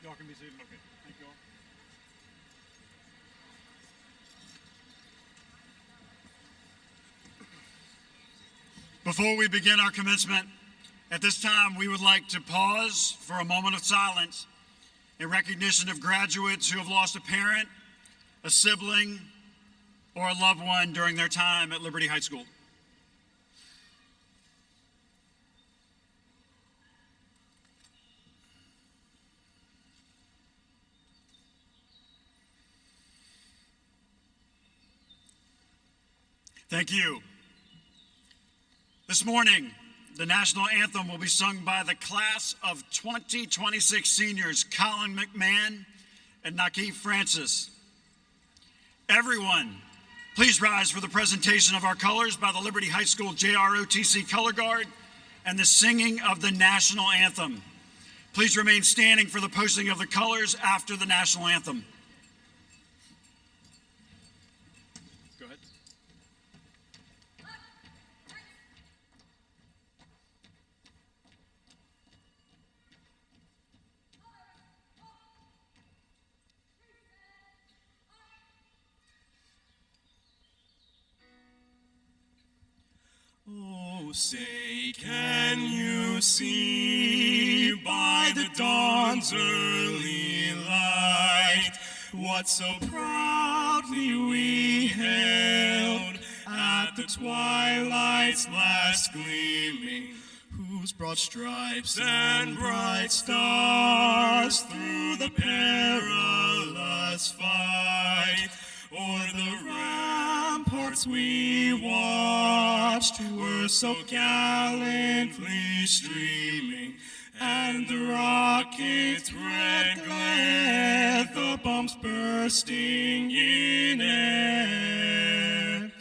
Y'all can be seated. Okay. Thank you all. Before we begin our commencement, at this time we would like to pause for a moment of silence in recognition of graduates who have lost a parent, a sibling, or a loved one during their time at Liberty High School. Thank you. This morning, the national anthem will be sung by the class of 2026 seniors, Colin McMahon and Nakeem Francis. Everyone, please rise for the presentation of our colors by the Liberty High School JROTC Color Guard and the singing of the national anthem. Please remain standing for the posting of the colors after the national anthem. Go ahead. Oh, say, can you see by the dawn's early light what so proudly we hailed at the twilight's last gleaming, whose broad stripes and bright stars through the perilous fight o'er the ramparts we watched were so gallantly streaming, and the rocket's red glare, the bombs bursting in air,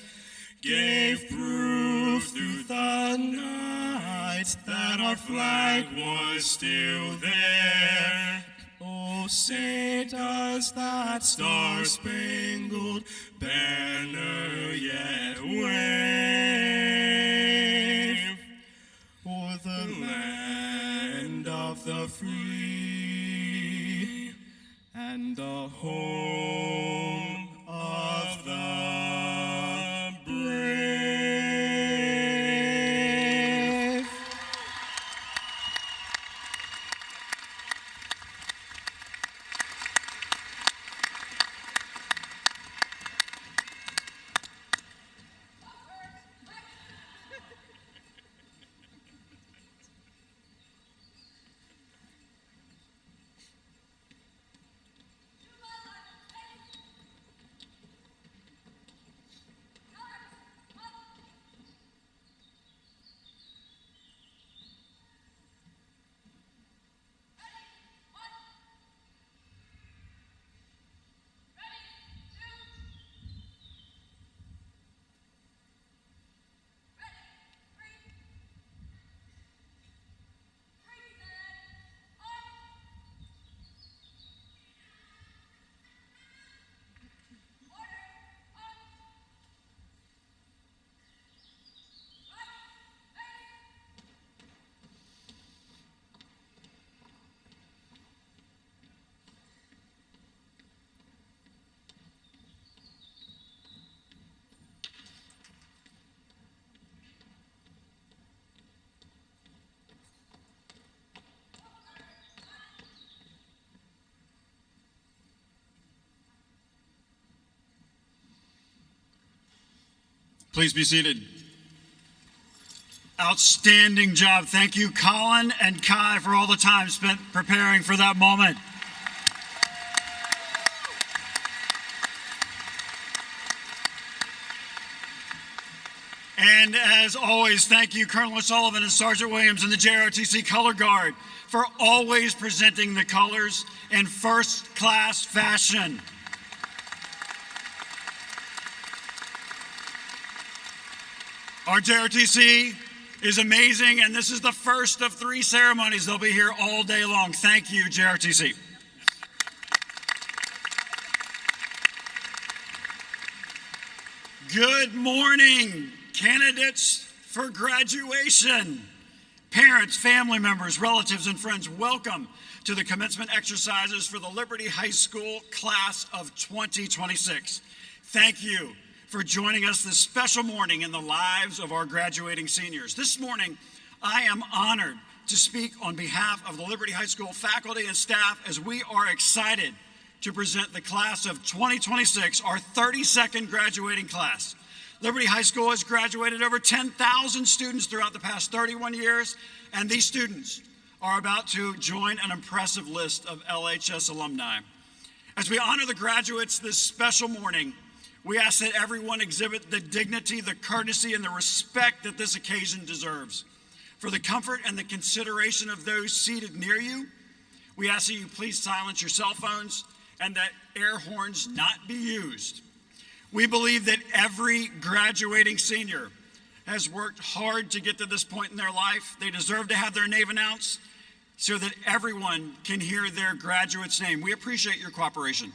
gave proof through the night that our flag was still there. Oh, say, does that star-spangled banner yet wave o'er the land of the free and the home of the brave? Please be seated. Outstanding job. Thank you, Colin and Kai, for all the time spent preparing for that moment. And as always, thank you, Colonel O'Sullivan and Sergeant Williams and the JROTC Color Guard for always presenting the colors in first-class fashion. Our JROTC is amazing, and this is the first of 3 ceremonies. They'll be here all day long. Thank you, JROTC. Good morning, candidates for graduation. Parents, family members, relatives, and friends, welcome to the commencement exercises for the Liberty High School class of 2026. Thank you for joining us this special morning in the lives of our graduating seniors. This morning, I am honored to speak on behalf of the Liberty High School faculty and staff as we are excited to present the class of 2026, our 32nd graduating class. Liberty High School has graduated over 10,000 students throughout the past 31 years, and these students are about to join an impressive list of LHS alumni. As we honor the graduates this special morning, we ask that everyone exhibit the dignity, the courtesy, and the respect that this occasion deserves. For the comfort and the consideration of those seated near you, we ask that you please silence your cell phones and that air horns not be used. We believe that every graduating senior has worked hard to get to this point in their life. They deserve to have their name announced so that everyone can hear their graduate's name. We appreciate your cooperation.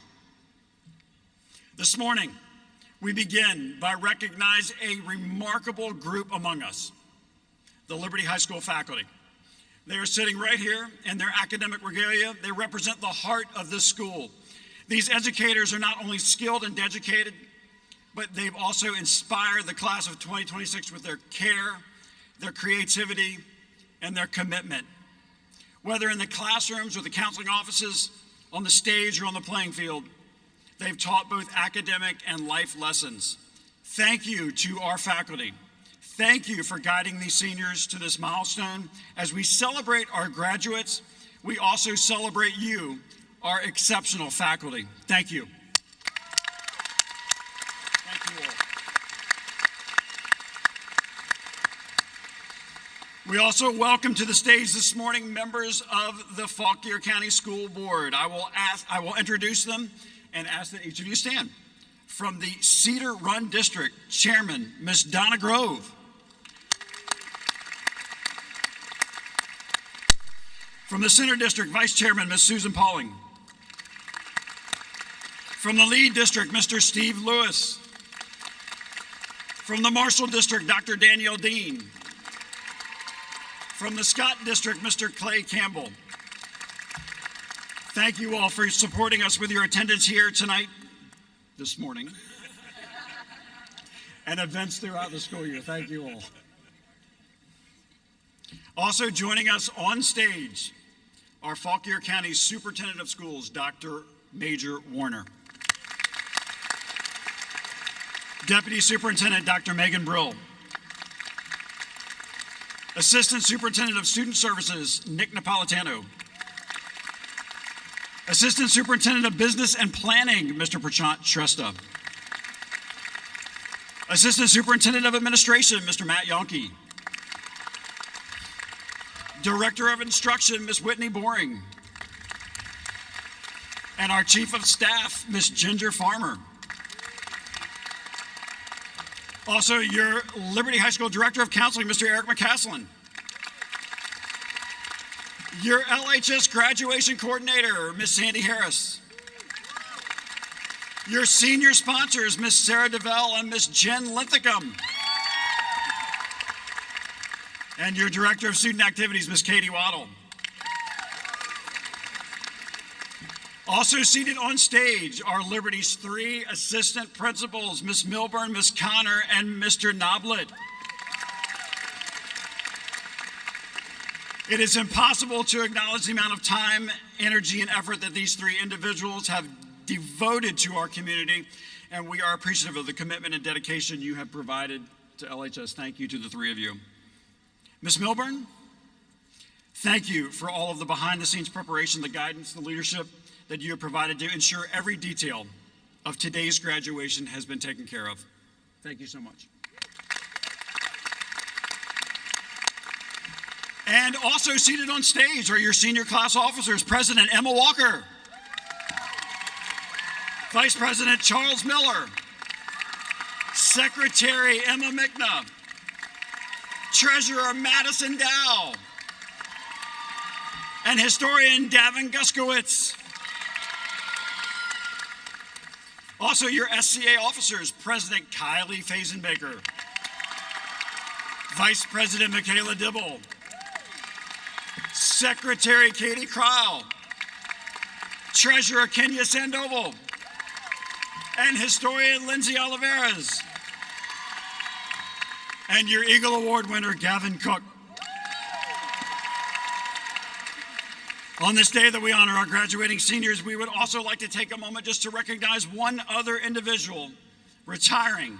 This morning, we begin by recognizing a remarkable group among us, the Liberty High School faculty. They are sitting right here in their academic regalia. They represent the heart of this school. These educators are not only skilled and dedicated, but they've also inspired the class of 2026 with their care, their creativity, and their commitment. Whether in the classrooms or the counseling offices, on the stage or on the playing field, they've taught both academic and life lessons. Thank you to our faculty. Thank you for guiding these seniors to this milestone. As we celebrate our graduates, we also celebrate you, our exceptional faculty. Thank you. We also welcome to the stage this morning members of the Fauquier County School Board. I will introduce them and ask that each of you stand. From the Cedar Run District, Chairman, Ms. Donna Grove. From the Center District, Vice Chairman, Ms. Susan Pauling. From the Lead District, Mr. Steve Lewis. From the Marshall District, Dr. Danielle Dean. From the Scott District, Mr. Clay Campbell. Thank you all for supporting us with your attendance here tonight, this morning, and events throughout the school year. Thank you all. Also joining us on stage, our Fauquier County Superintendent of Schools, Dr. Major Warner. Deputy Superintendent, Dr. Megan Brill. Assistant Superintendent of Student Services, Nick Napolitano. Assistant Superintendent of Business and Planning, Mr. Prashant Shrestha. Assistant Superintendent of Administration, Mr. Matt Yonke. Director of Instruction, Ms. Whitney Boring. And our Chief of Staff, Ms. Ginger Farmer. Also, your Liberty High School Director of Counseling, Mr. Eric McCaslin. Your LHS Graduation Coordinator, Ms. Sandy Harris. Your senior sponsors, Ms. Sarah DeVell and Ms. Jen Linthicum. And your Director of Student Activities, Ms. Katie Waddle. Also seated on stage are Liberty's 3 assistant principals, Ms. Milburn, Ms. Connor, and Mr. Noblet. It is impossible to acknowledge the amount of time, energy, and effort that these 3 individuals have devoted to our community, and we are appreciative of the commitment and dedication you have provided to LHS. Thank you to the 3 of you. Ms. Milburn, thank you for all of the behind-the-scenes preparation, the guidance, the leadership that you have provided to ensure every detail of today's graduation has been taken care of. Thank you so much. And also seated on stage are your senior class officers, President Emma Walker, Vice President Charles Miller, Secretary Emma Mickna, Treasurer Madison Dow, and Historian Davin Guskowitz. Also, your SCA officers, President Kylie Fazenbaker, Vice President Michaela Dibble, Secretary Katie Crowell, Treasurer Kenya Sandoval, and historian Lindsay Oliveras, and your Eagle Award winner, Gavin Cook. On this day that we honor our graduating seniors, we would also like to take a moment just to recognize one other individual retiring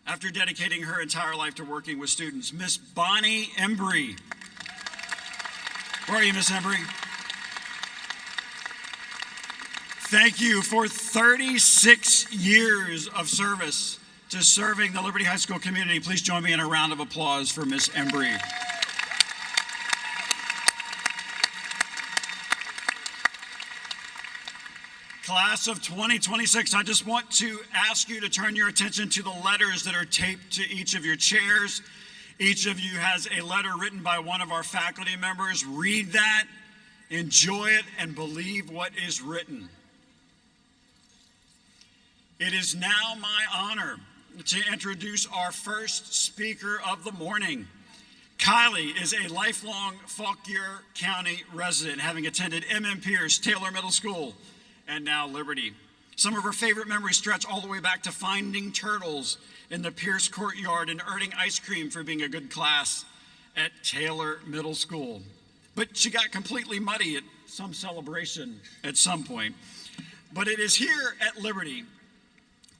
after dedicating her entire life to working with students, Miss Bonnie Embry. Where are you, Miss Embry? Thank you for 36 years of service to serving the Liberty High School community. Please join me in a round of applause for Miss Embry. Class of 2026, I just want to ask you to turn your attention to the letters that are taped to each of your chairs. Each of you has a letter written by one of our faculty members. Read that, enjoy it, and believe what is written. It is now my honor to introduce our first speaker of the morning. Kylie is a lifelong Fauquier County resident, having attended M.M. Pierce, Taylor Middle School, and now Liberty. Some of her favorite memories stretch all the way back to finding turtles in the Pierce courtyard and earning ice cream for being a good class at Taylor Middle School. But she got completely muddy at some celebration at some point. But it is here at Liberty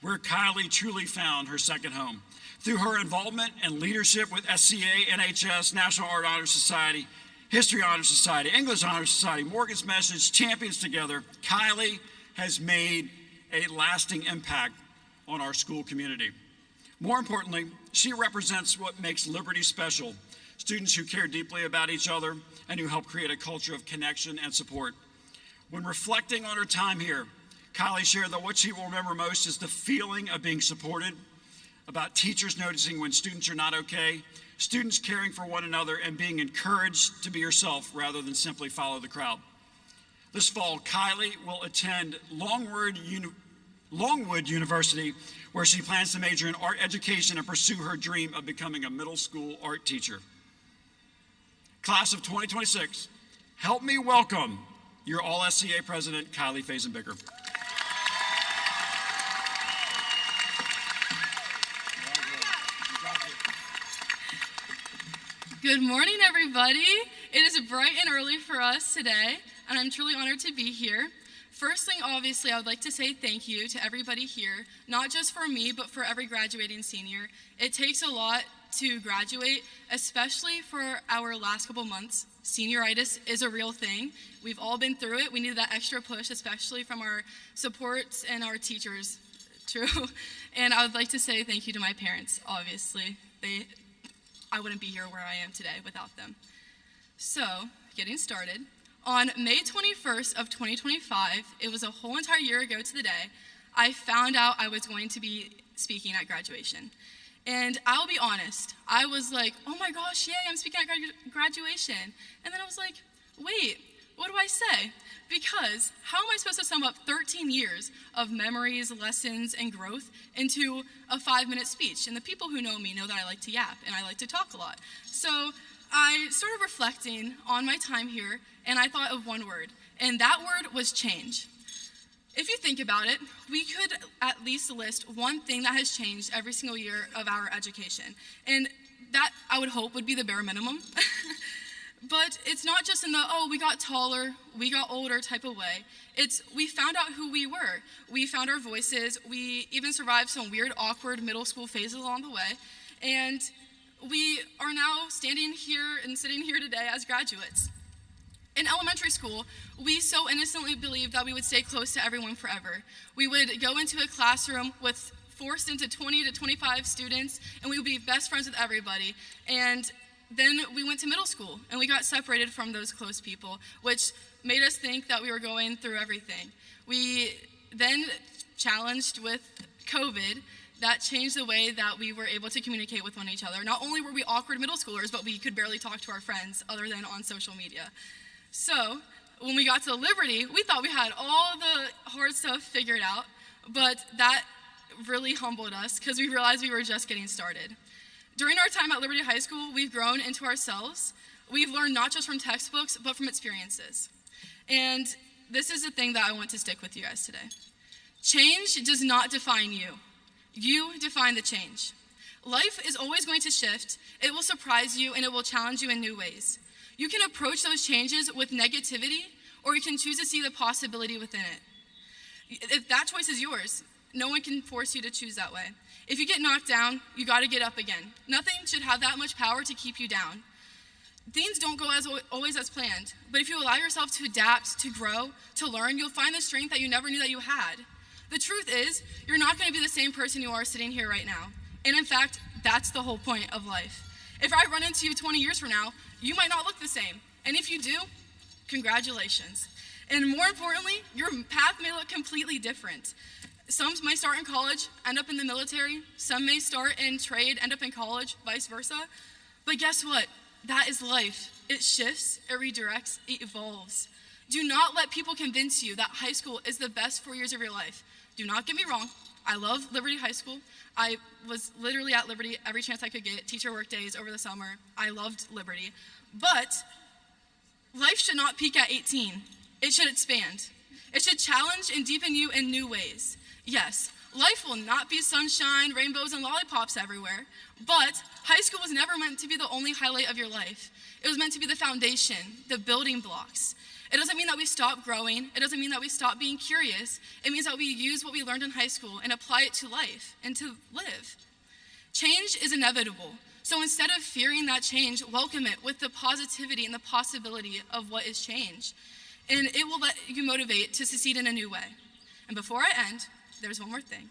where Kylie truly found her second home. Through her involvement and leadership with SCA, NHS, National Art Honor Society, History Honor Society, English Honor Society, Morgan's Message, Champions Together, Kylie has made a lasting impact on our school community. More importantly, she represents what makes Liberty special: students who care deeply about each other and who help create a culture of connection and support. When reflecting on her time here, Kylie shared that what she will remember most is the feeling of being supported, about teachers noticing when students are not okay, students caring for one another, and being encouraged to be yourself rather than simply follow the crowd. This fall, Kylie will attend Longwood University, where she plans to major in art education and pursue her dream of becoming a middle school art teacher. Class of 2026, help me welcome your All-SCA President, Kylie Fazenbicker. Good morning, everybody. It is bright and early for us today, and I'm truly honored to be here. First thing, obviously, I would like to say thank you to everybody here, not just for me, but for every graduating senior. It takes a lot to graduate, especially for our last couple months. Senioritis is a real thing. We've all been through it. We needed that extra push, especially from our supports and our teachers, true. And I would like to say thank you to my parents, obviously. I wouldn't be here where I am today without them. So, getting started. On May 21st of 2025, it was a whole entire year ago to the day, I found out I was going to be speaking at graduation. And I'll be honest, I was like, oh my gosh, yay, I'm speaking at graduation. And then I was like, wait, what do I say? Because how am I supposed to sum up 13 years of memories, lessons, and growth into a 5-minute speech? And the people who know me know that I like to yap and I like to talk a lot. So I started reflecting on my time here, and I thought of one word, and that word was change. If you think about it, we could at least list one thing that has changed every single year of our education. And that, I would hope, would be the bare minimum. But it's not just in the, oh, we got taller, we got older type of way. It's we found out who we were. We found our voices. We even survived some weird, awkward middle school phases along the way. And we are now standing here and sitting here today as graduates. In elementary school, we so innocently believed that we would stay close to everyone forever. We would go into a classroom with forced into 20 to 25 students, and we would be best friends with everybody. And then we went to middle school, and we got separated from those close people, which made us think that we were going through everything. We then challenged with COVID. That changed the way that we were able to communicate with one another. Not only were we awkward middle schoolers, but we could barely talk to our friends other than on social media. So when we got to Liberty, we thought we had all the hard stuff figured out, but that really humbled us because we realized we were just getting started. During our time at Liberty High School, we've grown into ourselves. We've learned not just from textbooks, but from experiences. And this is the thing that I want to stick with you guys today. Change does not define you. You define the change. Life is always going to shift. It will surprise you and it will challenge you in new ways. You can approach those changes with negativity, or you can choose to see the possibility within it. If that choice is yours, no one can force you to choose that way. If you get knocked down, you got to get up again. Nothing should have that much power to keep you down. Things don't go always as planned, but if you allow yourself to adapt, to grow, to learn, you'll find the strength that you never knew that you had. The truth is, you're not going to be the same person you are sitting here right now. And in fact, that's the whole point of life. If I run into you 20 years from now, you might not look the same. And if you do, congratulations. And more importantly, your path may look completely different. Some might start in college, end up in the military. Some may start in trade, end up in college, vice versa. But guess what? That is life. It shifts, it redirects, it evolves. Do not let people convince you that high school is the best 4 years of your life. Do not get me wrong. I love Liberty High School. I was literally at Liberty every chance I could get, teacher work days over the summer. I loved Liberty. But life should not peak at 18. It should expand. It should challenge and deepen you in new ways. Yes, life will not be sunshine, rainbows, and lollipops everywhere, but high school was never meant to be the only highlight of your life. It was meant to be the foundation, the building blocks. It doesn't mean that we stop growing. It doesn't mean that we stop being curious. It means that we use what we learned in high school and apply it to life and to live. Change is inevitable. So instead of fearing that change, welcome it with the positivity and the possibility of what is change. And it will let you motivate to succeed in a new way. And before I end, there's one more thing.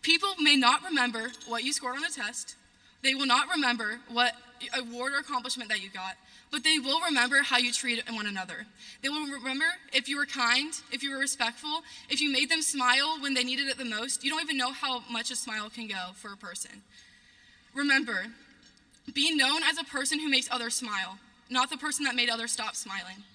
People may not remember what you scored on a test. They will not remember what award or accomplishment that you got, but they will remember how you treated one another. They will remember if you were kind, if you were respectful, if you made them smile when they needed it the most. You don't even know how much a smile can go for a person. Remember, be known as a person who makes others smile, not the person that made others stop smiling.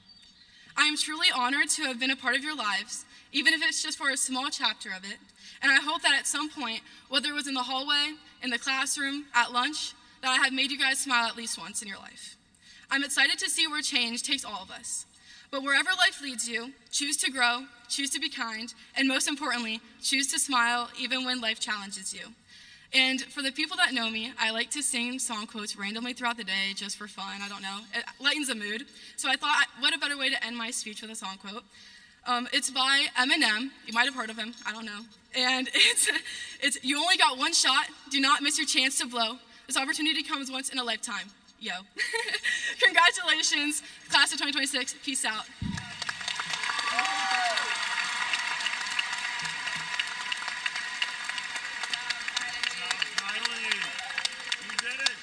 I am truly honored to have been a part of your lives, even if it's just for a small chapter of it. And I hope that at some point, whether it was in the hallway, in the classroom, at lunch, that I have made you guys smile at least once in your life. I'm excited to see where change takes all of us. But wherever life leads you, choose to grow, choose to be kind, and most importantly, choose to smile even when life challenges you. And for the people that know me, I like to sing song quotes randomly throughout the day just for fun. I don't know. It lightens the mood. So I thought, what a better way to end my speech with a song quote. It's by Eminem. You might have heard of him. I don't know. And it's you only got one shot. Do not miss your chance to blow. This opportunity comes once in a lifetime. Yo. Congratulations, class of 2026. Peace out. Kylie, you did it.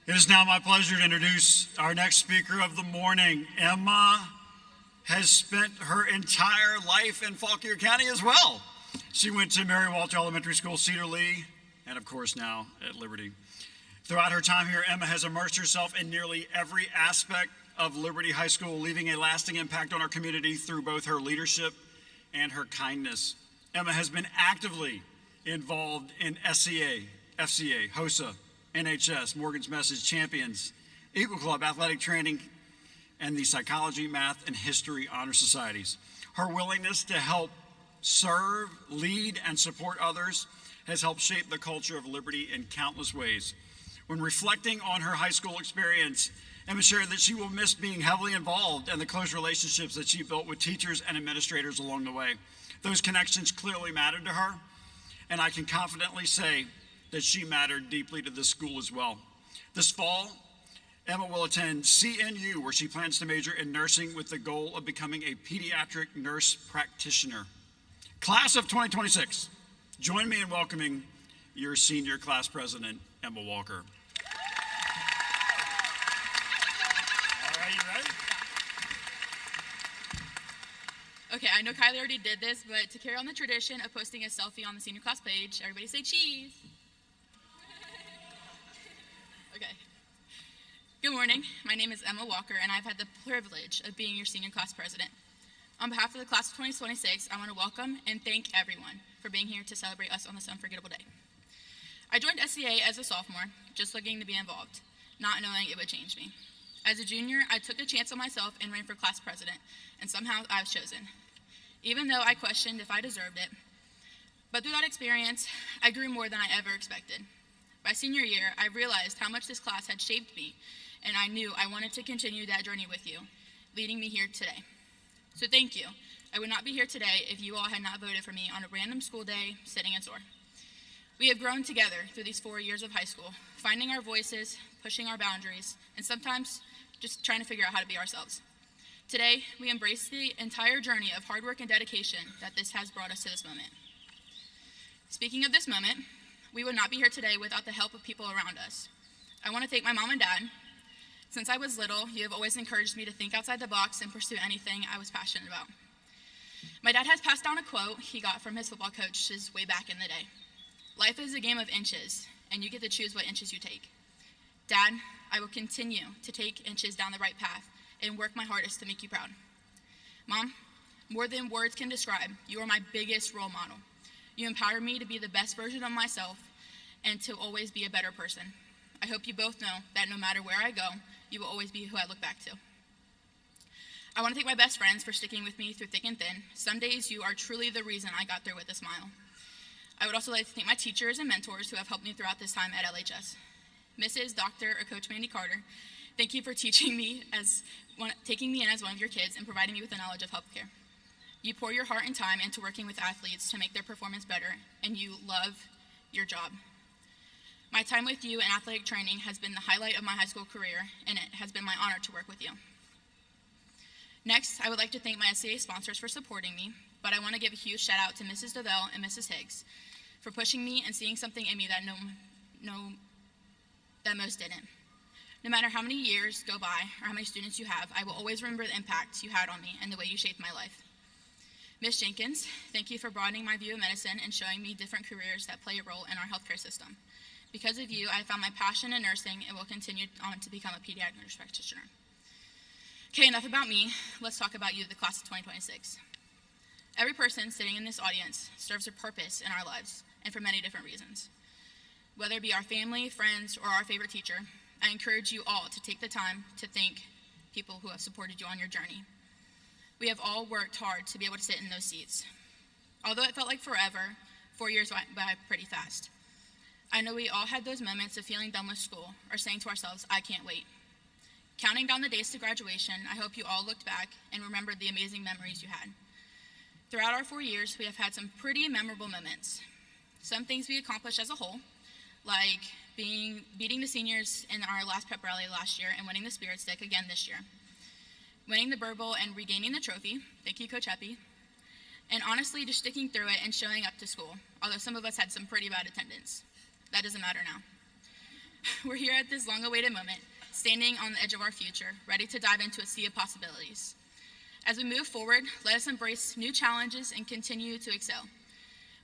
It is now my pleasure to introduce our next speaker of the morning. Emma has spent her entire life in Fauquier County as well. She went to Mary Walter Elementary School, Cedar Lee, and of course now at Liberty. Throughout her time here, Emma has immersed herself in nearly every aspect of Liberty High School, leaving a lasting impact on our community through both her leadership and her kindness. Emma has been actively involved in SCA, FCA, HOSA, NHS, Morgan's Message, Champions, Eagle Club, athletic training, and the Psychology, Math, and History Honor Societies. Her willingness to help serve, lead, and support others has helped shape the culture of Liberty in countless ways. When reflecting on her high school experience, Emma shared that she will miss being heavily involved and the close relationships that she built with teachers and administrators along the way. Those connections clearly mattered to her, and I can confidently say that she mattered deeply to this school as well. This fall, Emma will attend CNU, where she plans to major in nursing with the goal of becoming a pediatric nurse practitioner. Class of 2026, join me in welcoming your senior class president, Emma Walker. All right, you ready? Okay, I know Kylie already did this, but to carry on the tradition of posting a selfie on the senior class page, everybody say cheese. Okay. Good morning. My name is Emma Walker, and I've had the privilege of being your senior class president. On behalf of the class of 2026, I want to welcome and thank everyone for being here to celebrate us on this unforgettable day. I joined SCA as a sophomore, just looking to be involved, not knowing it would change me. As a junior, I took a chance on myself and ran for class president, and somehow I was chosen, even though I questioned if I deserved it. But through that experience, I grew more than I ever expected. By senior year, I realized how much this class had shaped me, and I knew I wanted to continue that journey with you, leading me here today. So thank you. I would not be here today if you all had not voted for me on a random school day, sitting in store. We have grown together through these 4 years of high school, finding our voices, pushing our boundaries, and sometimes just trying to figure out how to be ourselves. Today, we embrace the entire journey of hard work and dedication that this has brought us to this moment. Speaking of this moment, we would not be here today without the help of people around us. I want to thank my mom and dad. Since I was little, you have always encouraged me to think outside the box and pursue anything I was passionate about. My dad has passed down a quote he got from his football coaches way back in the day. Life is a game of inches, and you get to choose what inches you take. Dad, I will continue to take inches down the right path and work my hardest to make you proud. Mom, more than words can describe, you are my biggest role model. You empower me to be the best version of myself and to always be a better person. I hope you both know that no matter where I go, you will always be who I look back to. I want to thank my best friends for sticking with me through thick and thin. Some days you are truly the reason I got through with a smile. I would also like to thank my teachers and mentors who have helped me throughout this time at LHS. Mrs., Dr., or Coach Mandy Carter, thank you for taking me in as one of your kids and providing me with the knowledge of healthcare. You pour your heart and time into working with athletes to make their performance better, and you love your job. My time with you in athletic training has been the highlight of my high school career, and it has been my honor to work with you. Next, I would like to thank my SCA sponsors for supporting me, but I want to give a huge shout out to Mrs. DeVell and Mrs. Higgs for pushing me and seeing something in me that most didn't. No matter how many years go by or how many students you have, I will always remember the impact you had on me and the way you shaped my life. Ms. Jenkins, thank you for broadening my view of medicine and showing me different careers that play a role in our healthcare system. Because of you, I found my passion in nursing and will continue on to become a pediatric nurse practitioner. Okay, enough about me. Let's talk about you, the class of 2026. Every person sitting in this audience serves a purpose in our lives, and for many different reasons. Whether it be our family, friends, or our favorite teacher, I encourage you all to take the time to thank people who have supported you on your journey. We have all worked hard to be able to sit in those seats. Although it felt like forever, 4 years went by pretty fast. I know we all had those moments of feeling done with school or saying to ourselves, I can't wait. Counting down the days to graduation, I hope you all looked back and remembered the amazing memories you had. Throughout our 4 years, we have had some pretty memorable moments. Some things we accomplished as a whole, like beating the seniors in our last pep rally last year and winning the Spirit Stick again this year. Winning the Burble and regaining the trophy, thank you, Coach Epi. And honestly, just sticking through it and showing up to school, although some of us had some pretty bad attendance. That doesn't matter now. We're here at this long-awaited moment, standing on the edge of our future, ready to dive into a sea of possibilities. As we move forward, let us embrace new challenges and continue to excel.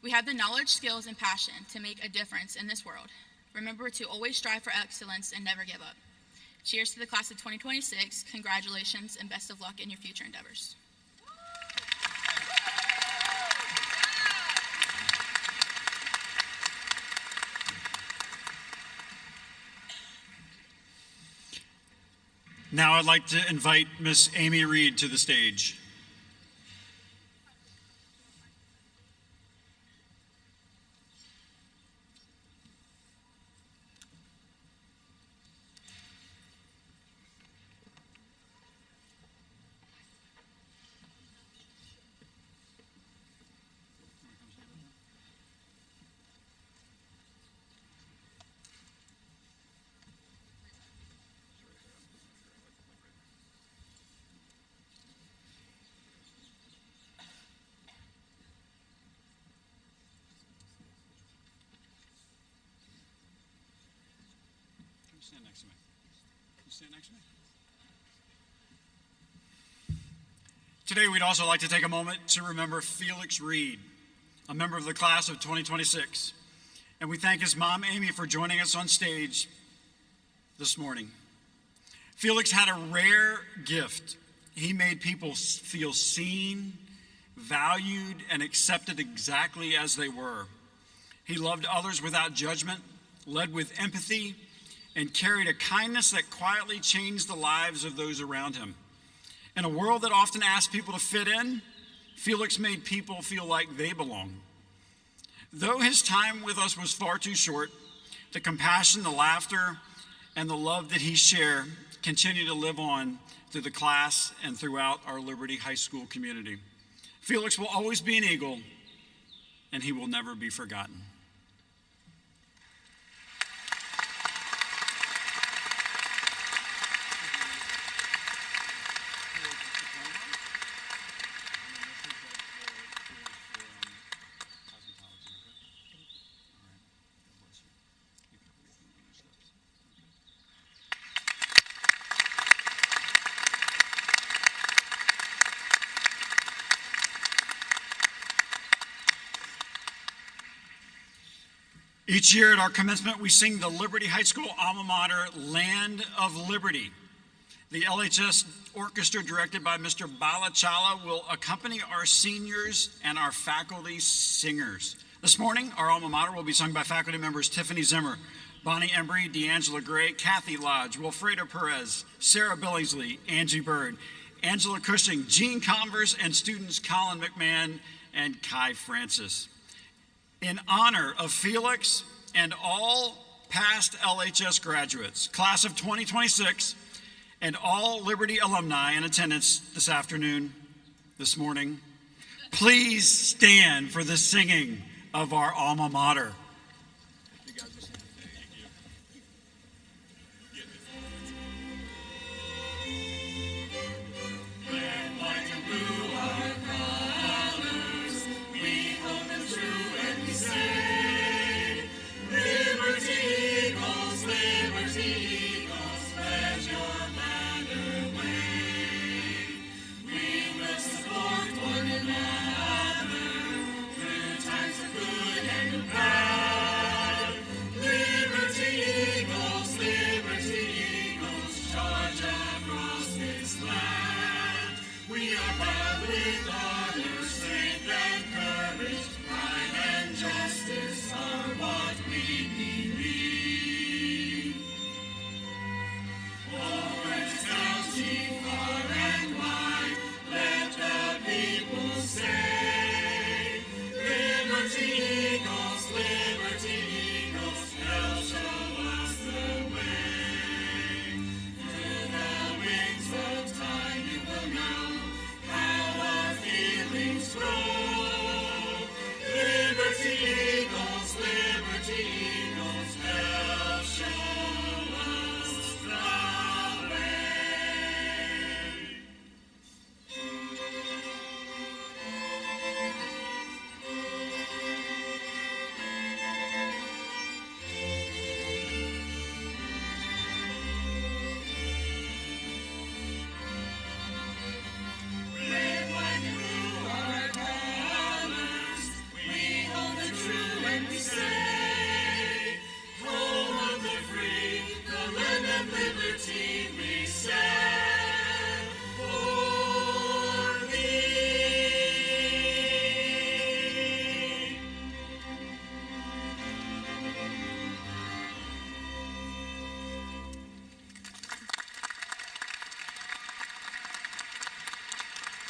We have the knowledge, skills, and passion to make a difference in this world. Remember to always strive for excellence and never give up. Cheers to the class of 2026. Congratulations and best of luck in your future endeavors. Now I'd like to invite Miss Amy Reed to the stage. Stand next to me. You stand next to me. Today, we'd also like to take a moment to remember Felix Reed, a member of the class of 2026. And we thank his mom, Amy, for joining us on stage this morning. Felix had a rare gift. He made people feel seen, valued, and accepted exactly as they were. He loved others without judgment, led with empathy, and carried a kindness that quietly changed the lives of those around him. In a world that often asks people to fit in, Felix made people feel like they belong. Though his time with us was far too short, the compassion, the laughter, and the love that he shared continue to live on through the class and throughout our Liberty High School community. Felix will always be an Eagle, and he will never be forgotten. Each year at our commencement, we sing the Liberty High School alma mater, Land of Liberty. The LHS orchestra, directed by Mr. Balachala, will accompany our seniors and our faculty singers. This morning, our alma mater will be sung by faculty members Tiffany Zimmer, Bonnie Embry, D'Angela Gray, Kathy Lodge, Wilfredo Perez, Sarah Billingsley, Angie Bird, Angela Cushing, Jean Converse, and students Colin McMahon and Kai Francis. In honor of Felix and all past LHS graduates, class of 2026, and all Liberty alumni in attendance this morning, please stand for the singing of our alma mater.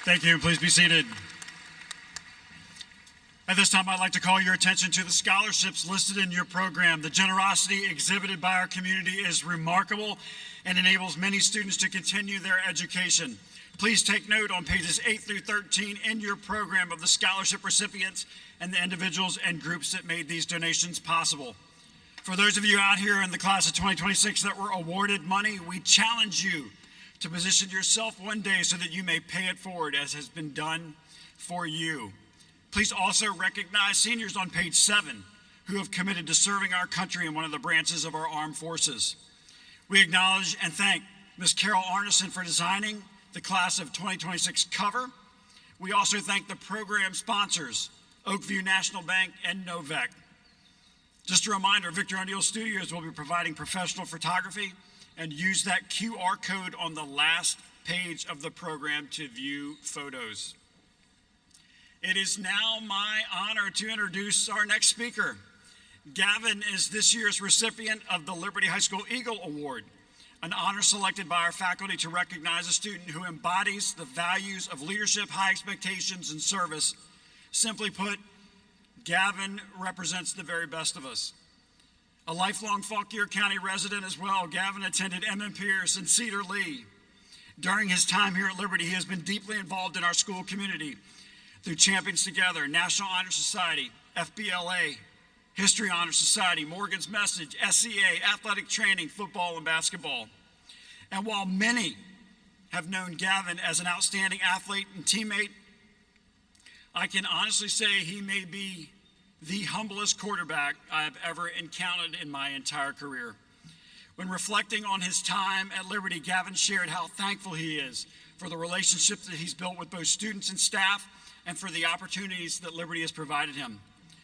Thank you. Please be seated. At this time, I'd like to call your attention to the scholarships listed in your program. The generosity exhibited by our community is remarkable and enables many students to continue their education. Please take note on pages 8 through 13 in your program of the scholarship recipients and the individuals and groups that made these donations possible. For those of you out here in the class of 2026 that were awarded money, we challenge you to position yourself one day so that you may pay it forward as has been done for you. Please also recognize seniors on page 7 who have committed to serving our country in one of the branches of our armed forces. We acknowledge and thank Ms. Carol Arneson for designing the class of 2026 cover. We also thank the program sponsors, Oakview National Bank and Novec. Just a reminder, Victor O'Neill Studios will be providing professional photography, and use that QR code on the last page of the program to view photos. It is now my honor to introduce our next speaker, Gavin is this year's recipient of the Liberty High School Eagle Award, an honor selected by our faculty to recognize a student who embodies the values of leadership, high expectations, and service. Simply put, Gavin represents the very best of us. A lifelong Fauquier County resident as well, Gavin attended M.M. Pierce and Cedar Lee. During his time here at Liberty, he has been deeply involved in our school community through Champions Together, National Honor Society, FBLA, History Honor Society, Morgan's Message, SCA, athletic training, football, and basketball. And while many have known Gavin as an outstanding athlete and teammate, I can honestly say he may be the humblest quarterback I have ever encountered in my entire career. When reflecting on his time at Liberty, Gavin shared how thankful he is for the relationships that he's built with both students and staff and for the opportunities that Liberty has provided him.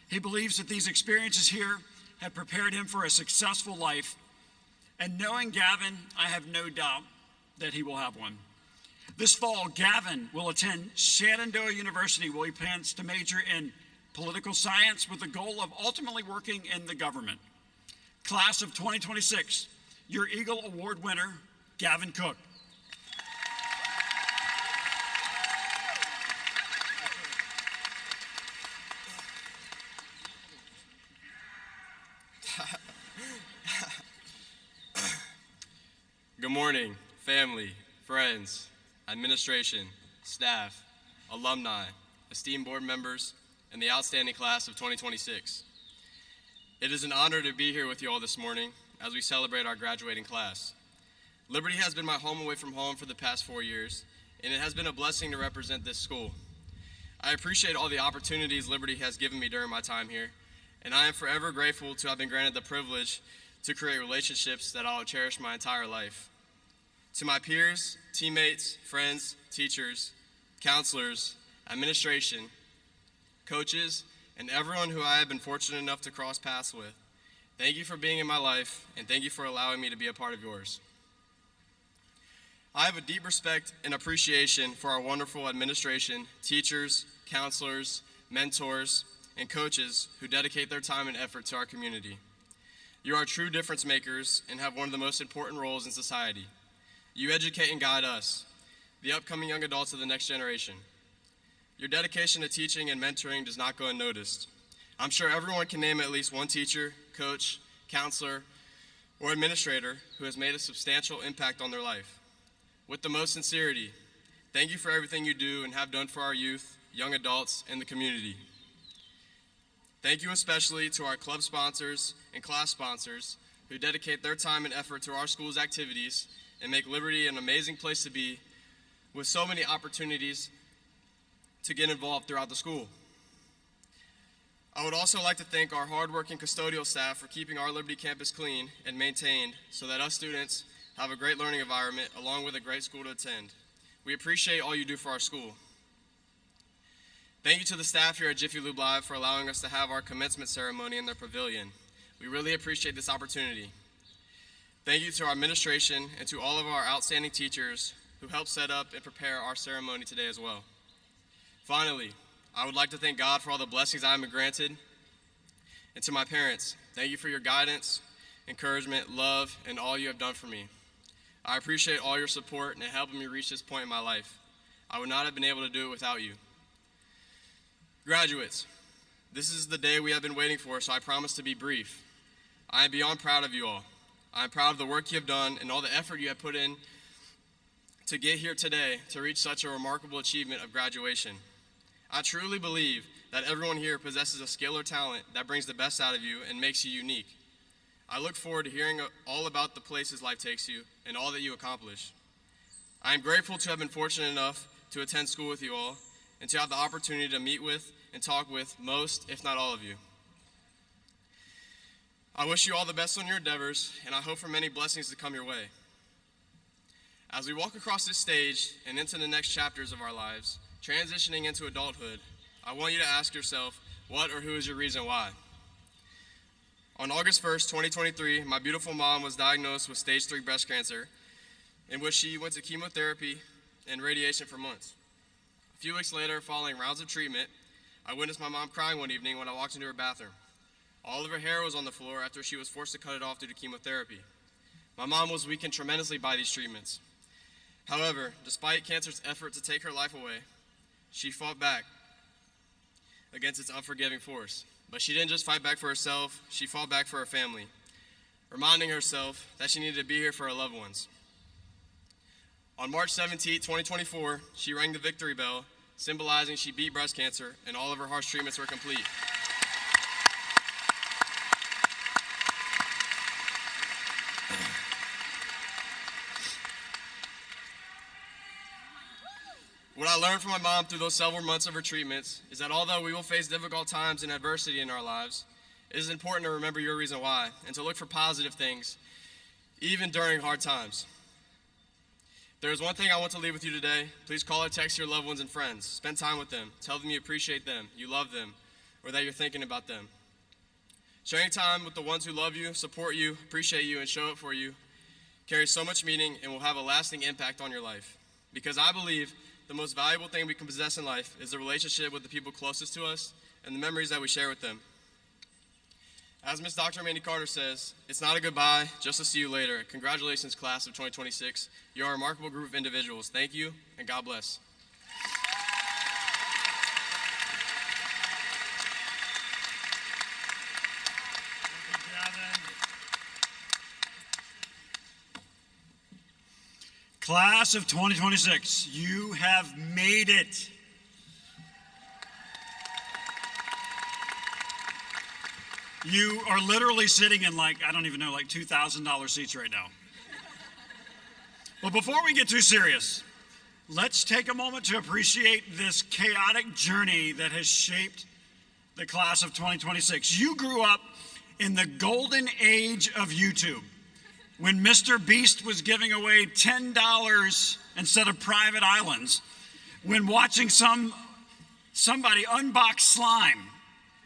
He believes that these experiences here have prepared him for a successful life, and knowing Gavin, I have no doubt that he will have one. This fall, Gavin will attend Shenandoah University, where he plans to major in political science with the goal of ultimately working in the government. Class of 2026, your Eagle Award winner, Gavin Cook. Good morning, family, friends, administration, staff, alumni, esteemed board members, and the outstanding class of 2026. It is an honor to be here with you all this morning as we celebrate our graduating class. Liberty has been my home away from home for the past 4 years, and it has been a blessing to represent this school. I appreciate all the opportunities Liberty has given me during my time here, and I am forever grateful to have been granted the privilege to create relationships that I will cherish my entire life. To my peers, teammates, friends, teachers, counselors, administration, coaches, and everyone who I have been fortunate enough to cross paths with, thank you for being in my life, and thank you for allowing me to be a part of yours. I have a deep respect and appreciation for our wonderful administration, teachers, counselors, mentors, and coaches who dedicate their time and effort to our community. You are true difference makers and have one of the most important roles in society. You educate and guide us, the upcoming young adults of the next generation. Your dedication to teaching and mentoring does not go unnoticed. I'm sure everyone can name at least one teacher, coach, counselor, or administrator who has made a substantial impact on their life. With the most sincerity, thank you for everything you do and have done for our youth, young adults, and the community. Thank you especially to our club sponsors and class sponsors who dedicate their time and effort to our school's activities and make Liberty an amazing place to be with so many opportunities to get involved throughout the school. I would also like to thank our hardworking custodial staff for keeping our Liberty campus clean and maintained so that us students have a great learning environment along with a great school to attend. We appreciate all you do for our school. Thank you to the staff here at Jiffy Lube Live for allowing us to have our commencement ceremony in their pavilion. We really appreciate this opportunity. Thank you to our administration and to all of our outstanding teachers who helped set up and prepare our ceremony today as well. Finally, I would like to thank God for all the blessings I have been granted. And to my parents, thank you for your guidance, encouragement, love, and all you have done for me. I appreciate all your support and helping me reach this point in my life. I would not have been able to do it without you. Graduates, this is the day we have been waiting for, so I promise to be brief. I am beyond proud of you all. I am proud of the work you have done and all the effort you have put in to get here today to reach such a remarkable achievement of graduation. I truly believe that everyone here possesses a skill or talent that brings the best out of you and makes you unique. I look forward to hearing all about the places life takes you and all that you accomplish. I am grateful to have been fortunate enough to attend school with you all and to have the opportunity to meet with and talk with most, if not all of you. I wish you all the best on your endeavors, and I hope for many blessings to come your way. As we walk across this stage and into the next chapters of our lives, transitioning into adulthood, I want you to ask yourself, what or who is your reason why? On August 1st, 2023, my beautiful mom was diagnosed with stage 3 breast cancer, in which she went to chemotherapy and radiation for months. A few weeks later, following rounds of treatment, I witnessed my mom crying one evening when I walked into her bathroom. All of her hair was on the floor after she was forced to cut it off due to chemotherapy. My mom was weakened tremendously by these treatments. However, despite cancer's effort to take her life away, she fought back against its unforgiving force. But she didn't just fight back for herself, she fought back for her family, reminding herself that she needed to be here for her loved ones. On March 17, 2024, she rang the victory bell, symbolizing she beat breast cancer and all of her harsh treatments were complete. What I learned from my mom through those several months of her treatments is that although we will face difficult times and adversity in our lives, it is important to remember your reason why and to look for positive things, even during hard times. There is one thing I want to leave with you today. Please call or text your loved ones and friends. Spend time with them. Tell them you appreciate them, you love them, or that you're thinking about them. Sharing time with the ones who love you, support you, appreciate you, and show up for you carries so much meaning and will have a lasting impact on your life. Because I believe the most valuable thing we can possess in life is the relationship with the people closest to us and the memories that we share with them. As Ms. Dr. Mandy Carter says, it's not a goodbye, just a see you later. Congratulations, class of 2026. You are a remarkable group of individuals. Thank you, and God bless. Class of 2026, you have made it. You are literally sitting in like $2,000 seats right now. But before we get too serious, let's take a moment to appreciate this chaotic journey that has shaped the class of 2026. You grew up in the golden age of YouTube, when Mr. Beast was giving away $10 instead of private islands, when watching somebody unbox slime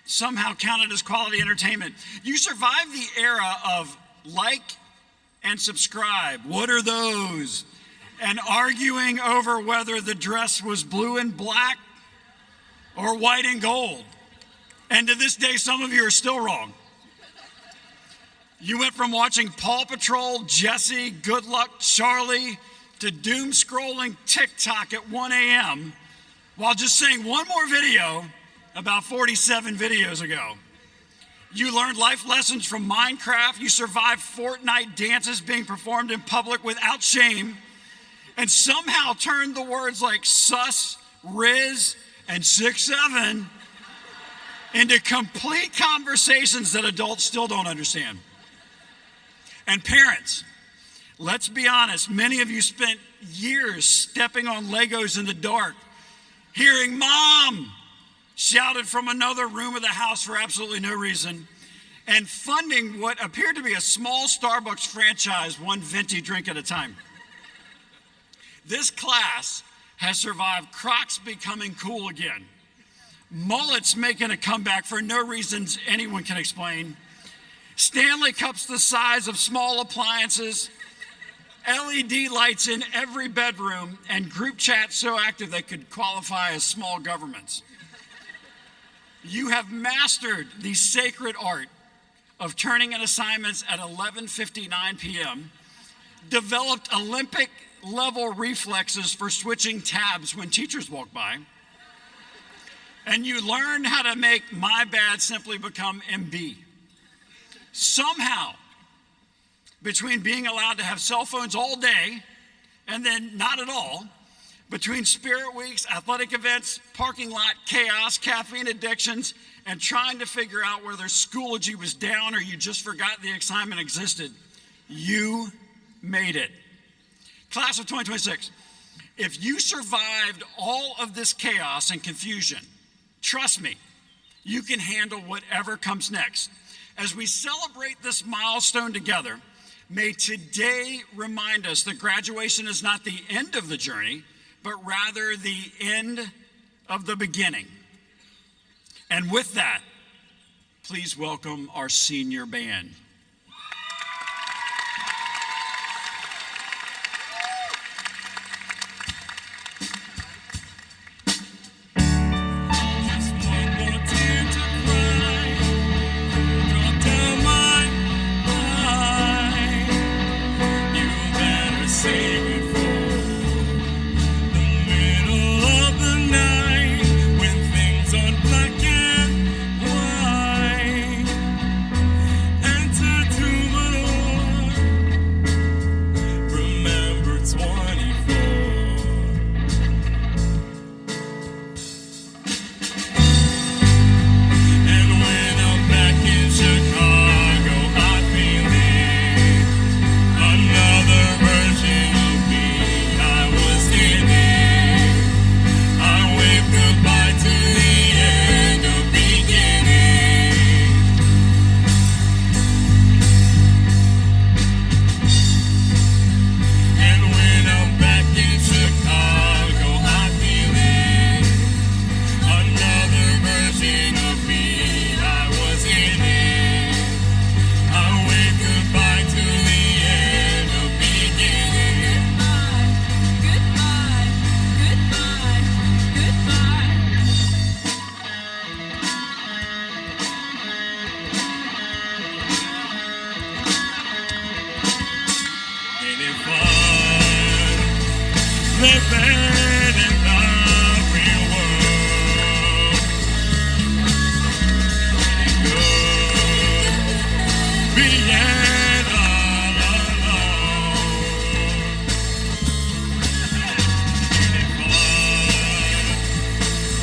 somehow counted as quality entertainment. You survived the era of like and subscribe. What are those? And arguing over whether the dress was blue and black or white and gold. And to this day, some of you are still wrong. You went from watching Paw Patrol, Jessie, Good Luck, Charlie, to doom scrolling TikTok at 1 a.m. while just saying one more video about 47 videos ago. You learned life lessons from Minecraft. You survived Fortnite dances being performed in public without shame, and somehow turned the words like sus, riz, and 6'7" into complete conversations that adults still don't understand. And parents, let's be honest, many of you spent years stepping on Legos in the dark, hearing "Mom" shouted from another room of the house for absolutely no reason, and funding what appeared to be a small Starbucks franchise one venti drink at a time. This class has survived Crocs becoming cool again, mullets making a comeback for no reasons anyone can explain, Stanley Cups the size of small appliances, LED lights in every bedroom, and group chats so active they could qualify as small governments. You have mastered the sacred art of turning in assignments at 11:59 p.m., developed Olympic-level reflexes for switching tabs when teachers walk by, and you learned how to make my bad simply become MB. Somehow, between being allowed to have cell phones all day and then not at all, between spirit weeks, athletic events, parking lot chaos, caffeine addictions, and trying to figure out whether Schoology was down or you just forgot the assignment existed, you made it. Class of 2026, if you survived all of this chaos and confusion, trust me, you can handle whatever comes next. As we celebrate this milestone together, may today remind us that graduation is not the end of the journey, but rather the end of the beginning. And with that, please welcome our senior band. Just one more tear to cry.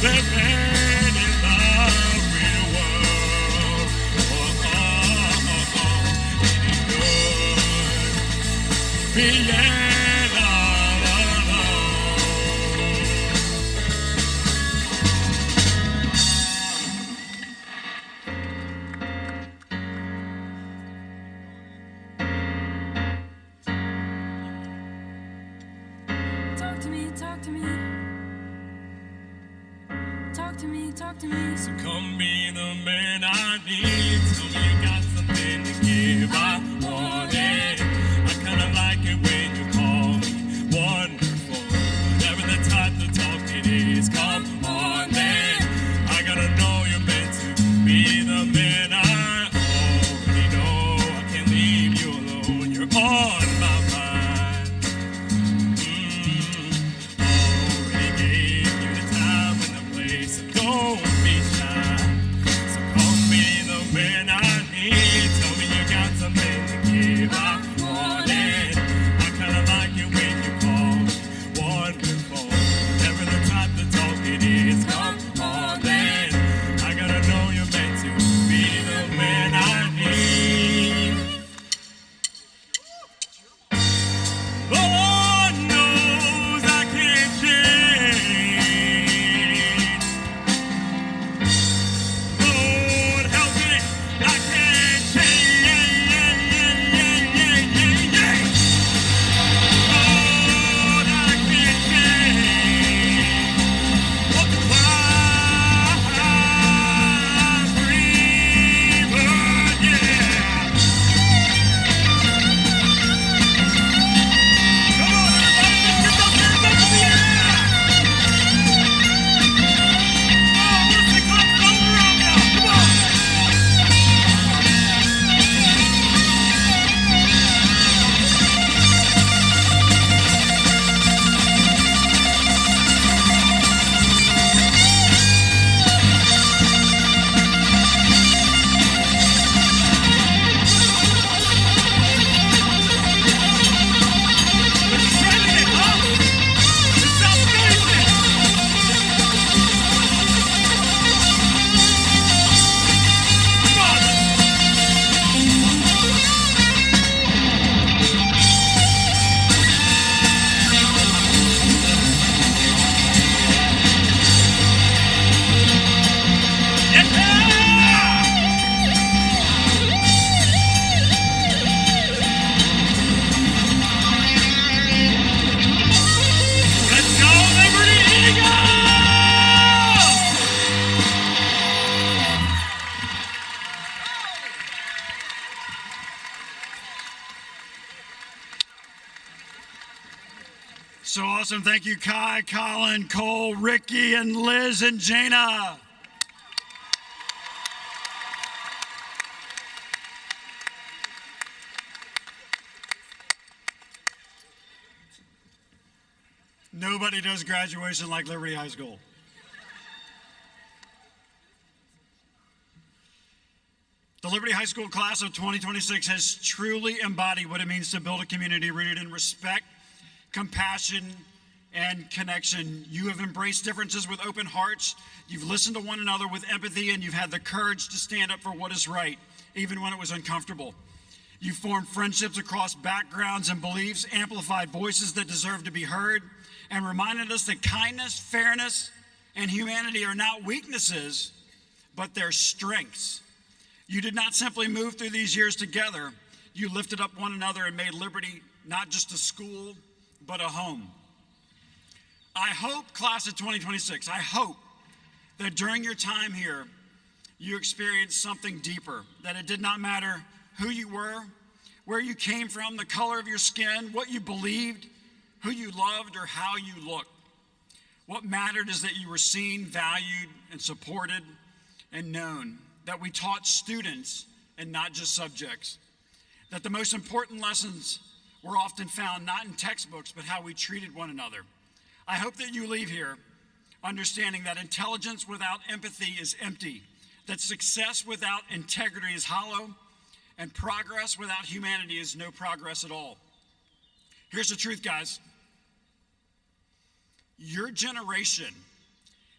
living in the real world. Any good being all alone. Talk to me, talk to me. Talk to me, talk to me. So come be the man I need. Tell me you got something to give. I want it. I kinda like it when you call me wonderful. Never the type to talk it is. Come on then. I gotta know you're meant to be the man I already know. I can't leave you alone. You're on my mind. Already gave you the time and the place. So don't be shy. So come be the man I need. Tell me you got something to give. I want it. I kinda like it when you call me wonderful. Never the type to talk it is. Come on then. I gotta know you're meant to be the man I need. Lord knows I can't change. Lord help me, I can't change. Lord, I can't change. What the wise breather, yeah. Come on, everybody, let's get those hands up in the air. Oh, let's be clapping all around now. Come on. Let's shred it, huh? It sounds amazing. Come on. Yeah! Let's go, Liberty Eagles! So awesome. Thank you, Kai, Colin, Cole, Ricky, and Liz and Jana. Nobody does graduation like Liberty High School. The Liberty High School class of 2026 has truly embodied what it means to build a community rooted in respect, compassion, and connection. You have embraced differences with open hearts. You've listened to one another with empathy, and you've had the courage to stand up for what is right, even when it was uncomfortable. You formed friendships across backgrounds and beliefs, amplified voices that deserve to be heard, and reminded us that kindness, fairness, and humanity are not weaknesses, but they're strengths. You did not simply move through these years together. You lifted up one another and made Liberty not just a school, but a home. I hope, class of 2026, I hope that during your time here, you experienced something deeper, that it did not matter who you were, where you came from, the color of your skin, what you believed, who you loved, or how you looked. What mattered is that you were seen, valued, and supported, and known, that we taught students and not just subjects, that the most important lessons were often found not in textbooks, but how we treated one another. I hope that you leave here understanding that intelligence without empathy is empty, that success without integrity is hollow, and progress without humanity is no progress at all. Here's the truth, guys. Your generation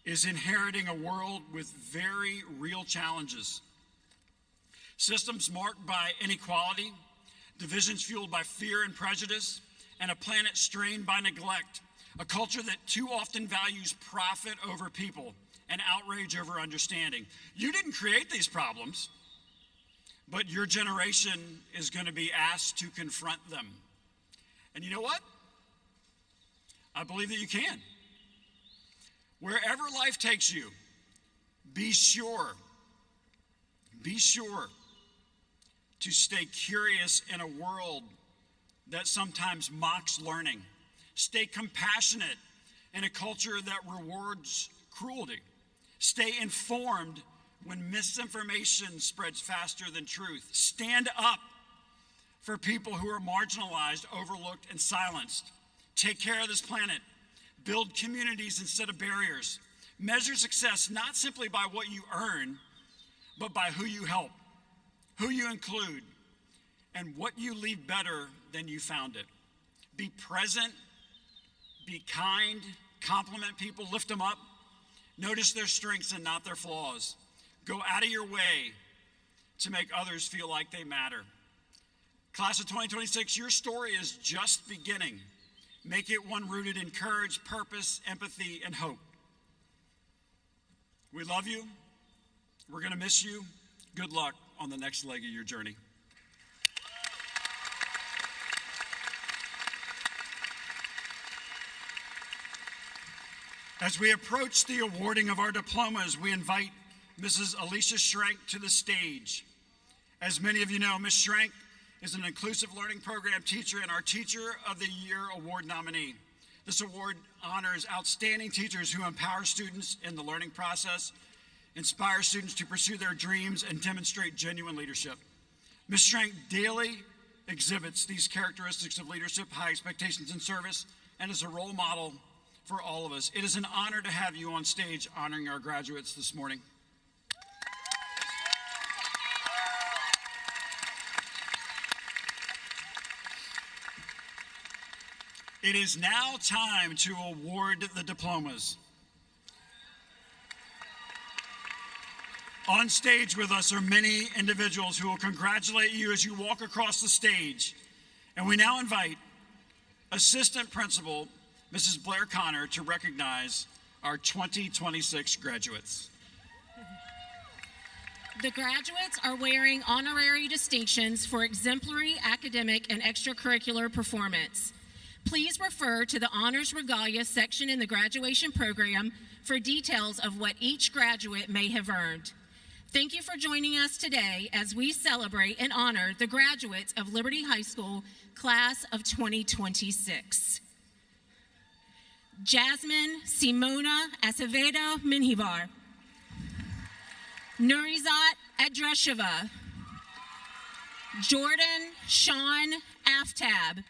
is inheriting a world with very real challenges. Systems marked by inequality, divisions fueled by fear and prejudice, and a planet strained by neglect. A culture that too often values profit over people and outrage over understanding. You didn't create these problems, but your generation is going to be asked to confront them. And you know what? I believe that you can. Wherever life takes you, be sure to stay curious in a world that sometimes mocks learning. Stay compassionate in a culture that rewards cruelty. Stay informed when misinformation spreads faster than truth. Stand up for people who are marginalized, overlooked, and silenced. Take care of this planet. Build communities instead of barriers. Measure success not simply by what you earn, but by who you help, who you include, and what you leave better than you found it. Be present, be kind, compliment people, lift them up. Notice their strengths and not their flaws. Go out of your way to make others feel like they matter. Class of 2026, your story is just beginning. Make it one rooted in courage, purpose, empathy, and hope. We love you. We're going to miss you. Good luck on the next leg of your journey. As we approach the awarding of our diplomas, we invite Mrs. Alicia Schrank to the stage. As many of you know, Ms. Schrank is an inclusive learning program teacher and our Teacher of the Year Award nominee. This award honors outstanding teachers who empower students in the learning process, inspire students to pursue their dreams, and demonstrate genuine leadership. Ms. Schrank daily exhibits these characteristics of leadership, high expectations and service, and is a role model for all of us. It is an honor to have you on stage honoring our graduates this morning. It is now time to award the diplomas. On stage with us are many individuals who will congratulate you as you walk across the stage. And we now invite Assistant Principal Mrs. Blair Connor to recognize our 2026 graduates. The graduates are wearing honorary distinctions for exemplary academic and extracurricular performance. Please refer to the Honors Regalia section in the graduation program for details of what each graduate may have earned. Thank you for joining us today as we celebrate and honor the graduates of Liberty High School, class of 2026. Jasmine Simona Acevedo Minhivar. Nurizat Adrasheva. Jordan Sean Aftab.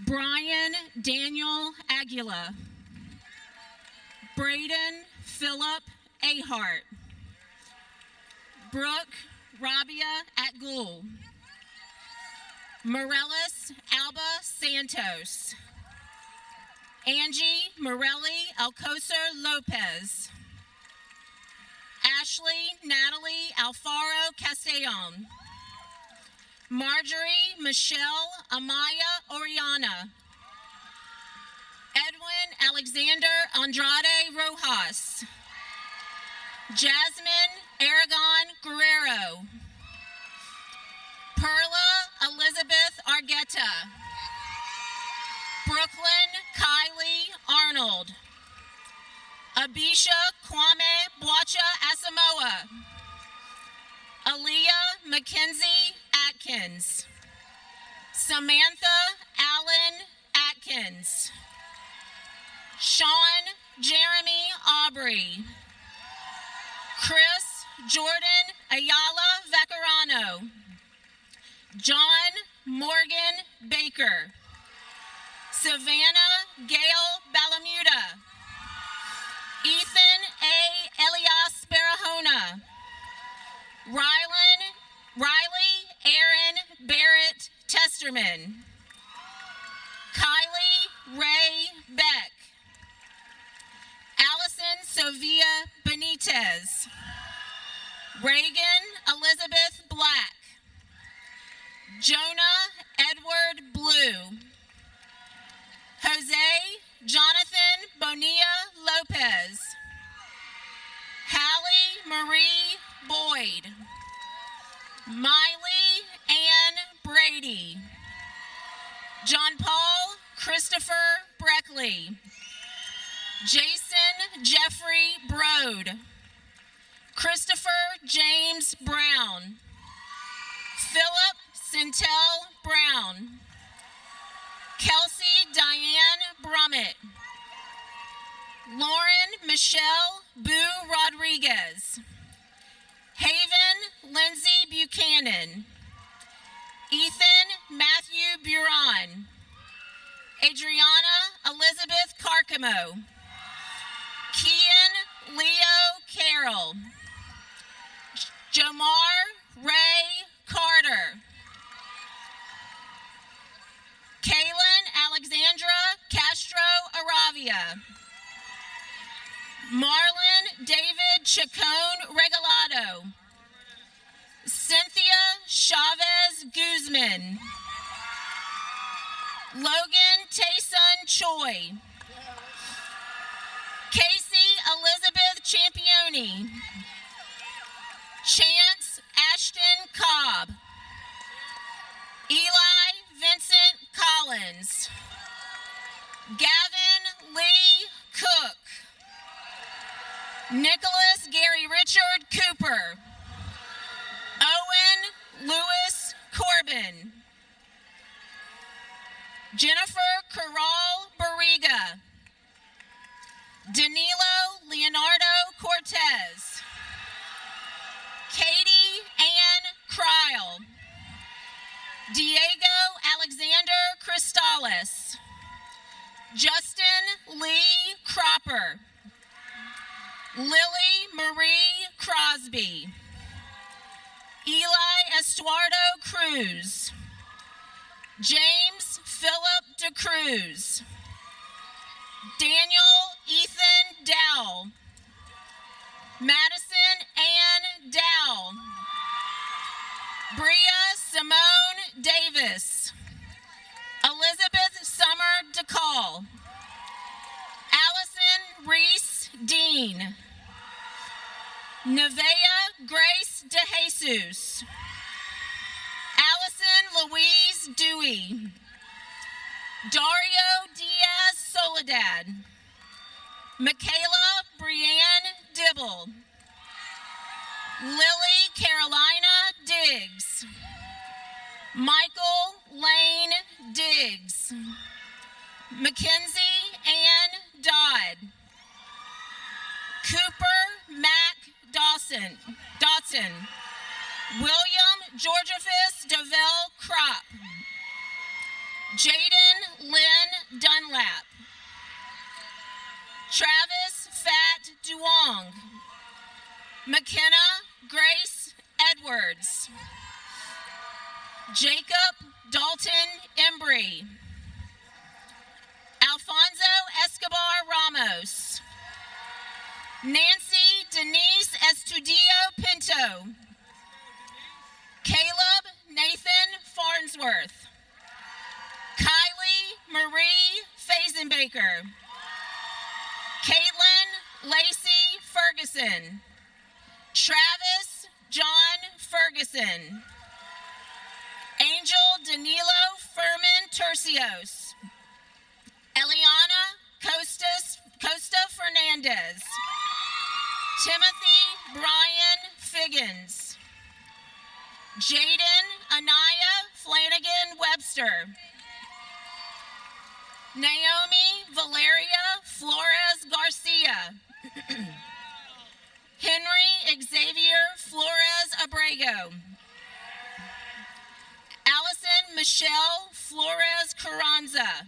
Brian Daniel Aguila. Braden Philip Ahart. Brooke Rabia Atgul. Morellis Alba Santos. Angie Morelli Alcocer Lopez. Ashley Natalie Alfaro Castellon. Marjorie Michelle Amaya Oriana. Edwin Alexander Andrade Rojas. Jasmine Aragon Guerrero. Perla Elizabeth Argueta. Brooklyn Kylie Arnold. Abisha Kwame Bwacha Asamoah. Aaliyah Mackenzie Atkins. Samantha Allen Atkins. Sean Jeremy Aubrey. Chris Jordan Ayala Vaccarano. John Morgan Baker. Savannah Gail Balamuda. Ethan A. Elias Barahona. Riley Aaron Barrett Testerman. Kylie Ray Beck. Allison Sofia Benitez. Reagan Elizabeth Black. Jonah Edward Blue. Jose Jonathan Bonilla Lopez. Hallie Marie Boyd. Miley Ann Brady. John Paul Christopher Breckley. Jason Jeffrey Brode. Christopher James Brown. Philip Sintel Brown. Kelsey Diane Brummett. Lauren Michelle Boo Rodriguez. Haven Lindsay Buchanan. Ethan Matthew Buron. Adriana Elizabeth Carcamo. Kian Leo Carroll. Jomar Ray Carter. Kaylin Alexandra Castro Aravia. Marlon David Chacon Regalado. Cynthia Chavez Guzman. Logan Tayson Choi. Casey Elizabeth Championi. Chance Ashton Cobb. Eli Vincent Collins. Gavin Lee Cook. Nicholas Gary Richard Cooper. Owen Lewis Corbin. Jennifer Corral Barriga. Danilo Leonardo Cortez. Katie Ann Kryle. Diego Alexander Cristales. Justin Lee Cropper. Lily Marie Crosby. Eli Estuardo Cruz. James Philip DeCruz. Daniel Ethan Dowell. Madison Ann Dowell. Bria Simone Davis. Elizabeth Summer DeCall. Allison Reese Dean. Nevaeh Grace DeJesus. Allison Louise Dewey. Dario Diaz Soledad. Michaela Brianne Dibble. Lily Carolina Diggs. Michael Lane Diggs. Mackenzie Ann Dodd. Cooper Mac Dotson. William Georgephus Devell Crop. Jaden Lynn Dunlap. Travis Fat Duong. McKenna Grace Edwards. Jacob Dalton Embry. Alfonso Escobar Ramos. Nancy Denise Estudio Pinto. Caleb Nathan Farnsworth. Kylie Marie Fazenbaker. Caitlin Lacey Ferguson. Travis John Ferguson. Angel Danilo Furman Tercios. Eliana Costa Fernandez. Timothy Brian Figgins. Jaden Anaya Flanagan Webster. Naomi Valeria Flores Garcia. Henry Xavier Flores Abrego. Allison Michelle Flores Carranza.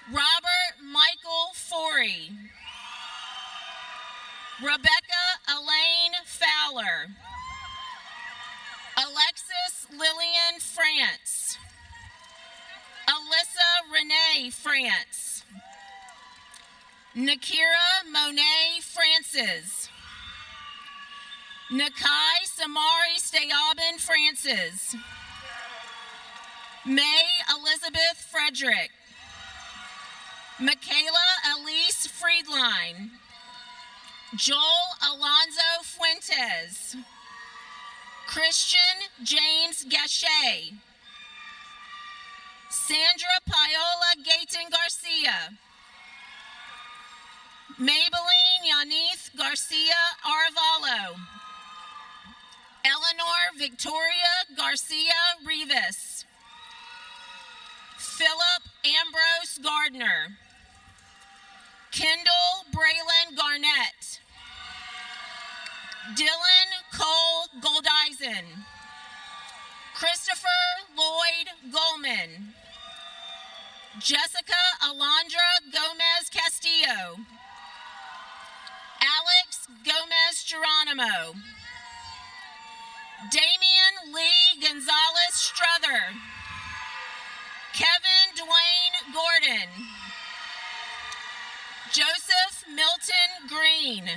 Robert Michael Forey. Rebecca Elaine Fowler. Alexis Lillian France. Alyssa Renee France. Nakira Monet Francis. Nakai Samari Stayabin Francis. May Elizabeth Frederick. Michaela Elise Friedline. Joel Alonzo Fuentes. Christian James Gachet. Sandra Paola Gayton Garcia. Maybelline Yanith Garcia Arevalo. Eleanor Victoria Garcia Rivas. Philip Ambrose Gardner. Kendall Braylon Garnett. Dylan Cole Goldeisen. Christopher Lloyd Goldman. Jessica Alondra Gomez Castillo. Alex Gomez Geronimo. Damian Lee Gonzalez Struther. Kevin Dwayne Gordon. Joseph Milton Green.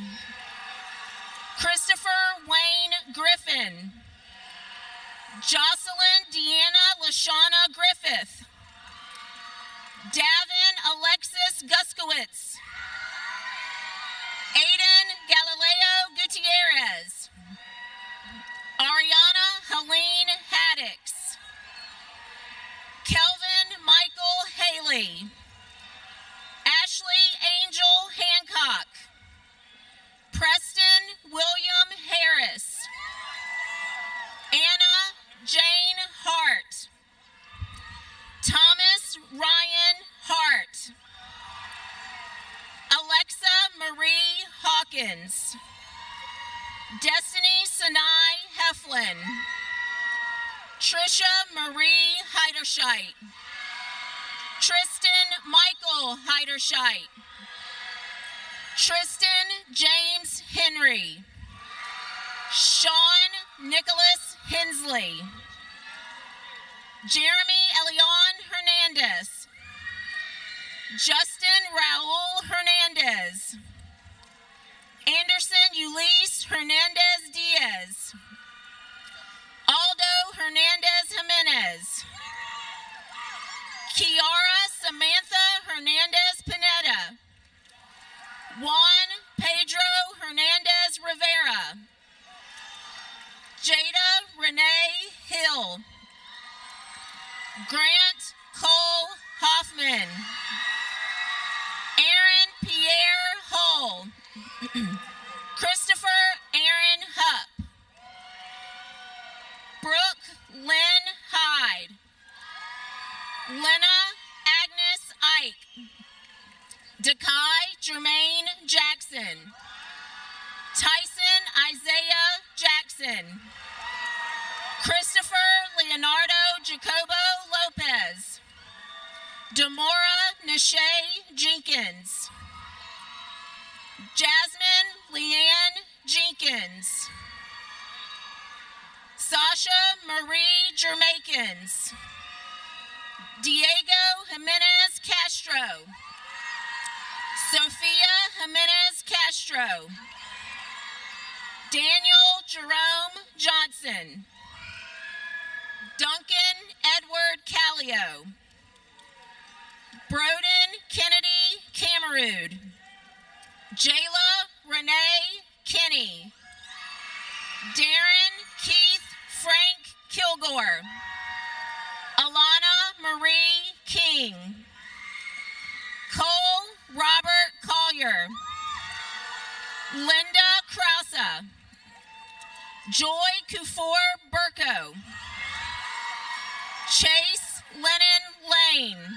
Christopher Wayne Griffin. Jocelyn Deanna Lashana Griffith. Davin Alexis Guskowitz. Aiden Galileo Gutierrez. Ariana Helene Haddix. Kelvin Michael Haley. Ashley Angel Hancock. Preston William Harris. Anna Jane Hart. Thomas Ryan Hart. Alexa Marie Hawkins. Destiny Sinai Heflin. Trisha Marie Heiderscheit. Tristan Michael Heiderscheit. Tristan James Henry. Sean Nicholas Hensley. Jeremy Elion Hernandez. Justin Raul Hernandez. Anderson Ulysses Hernandez Diaz. Aldo Hernandez Jimenez. Kiara Samantha Hernandez Pineda. Juan Pedro Hernandez Rivera. Jada Renee Hill. Grant Cole Hoffman. Aaron Pierre Hull. Christopher Aaron Hupp. Brooke Lynn Hyde. Lena Agnes Ike. Dekai Jermaine Jackson. Tyson Isaiah Jackson. Christopher Leonardo Jacobo Lopez. Demora Nashay Jenkins. Jasmine Leanne Jenkins. Sasha Marie Jermakins. Diego Jimenez Castro. Sophia Jimenez Castro. Daniel Jerome Johnson. Duncan Edward Callio. Broden Kennedy Camerood. Jayla Renee Kinney. Darren Keith Frank Kilgore. Alana Marie King. Cole Robert Collier. Linda Krause. Joy Kufor Burko. Chase Lennon Lane.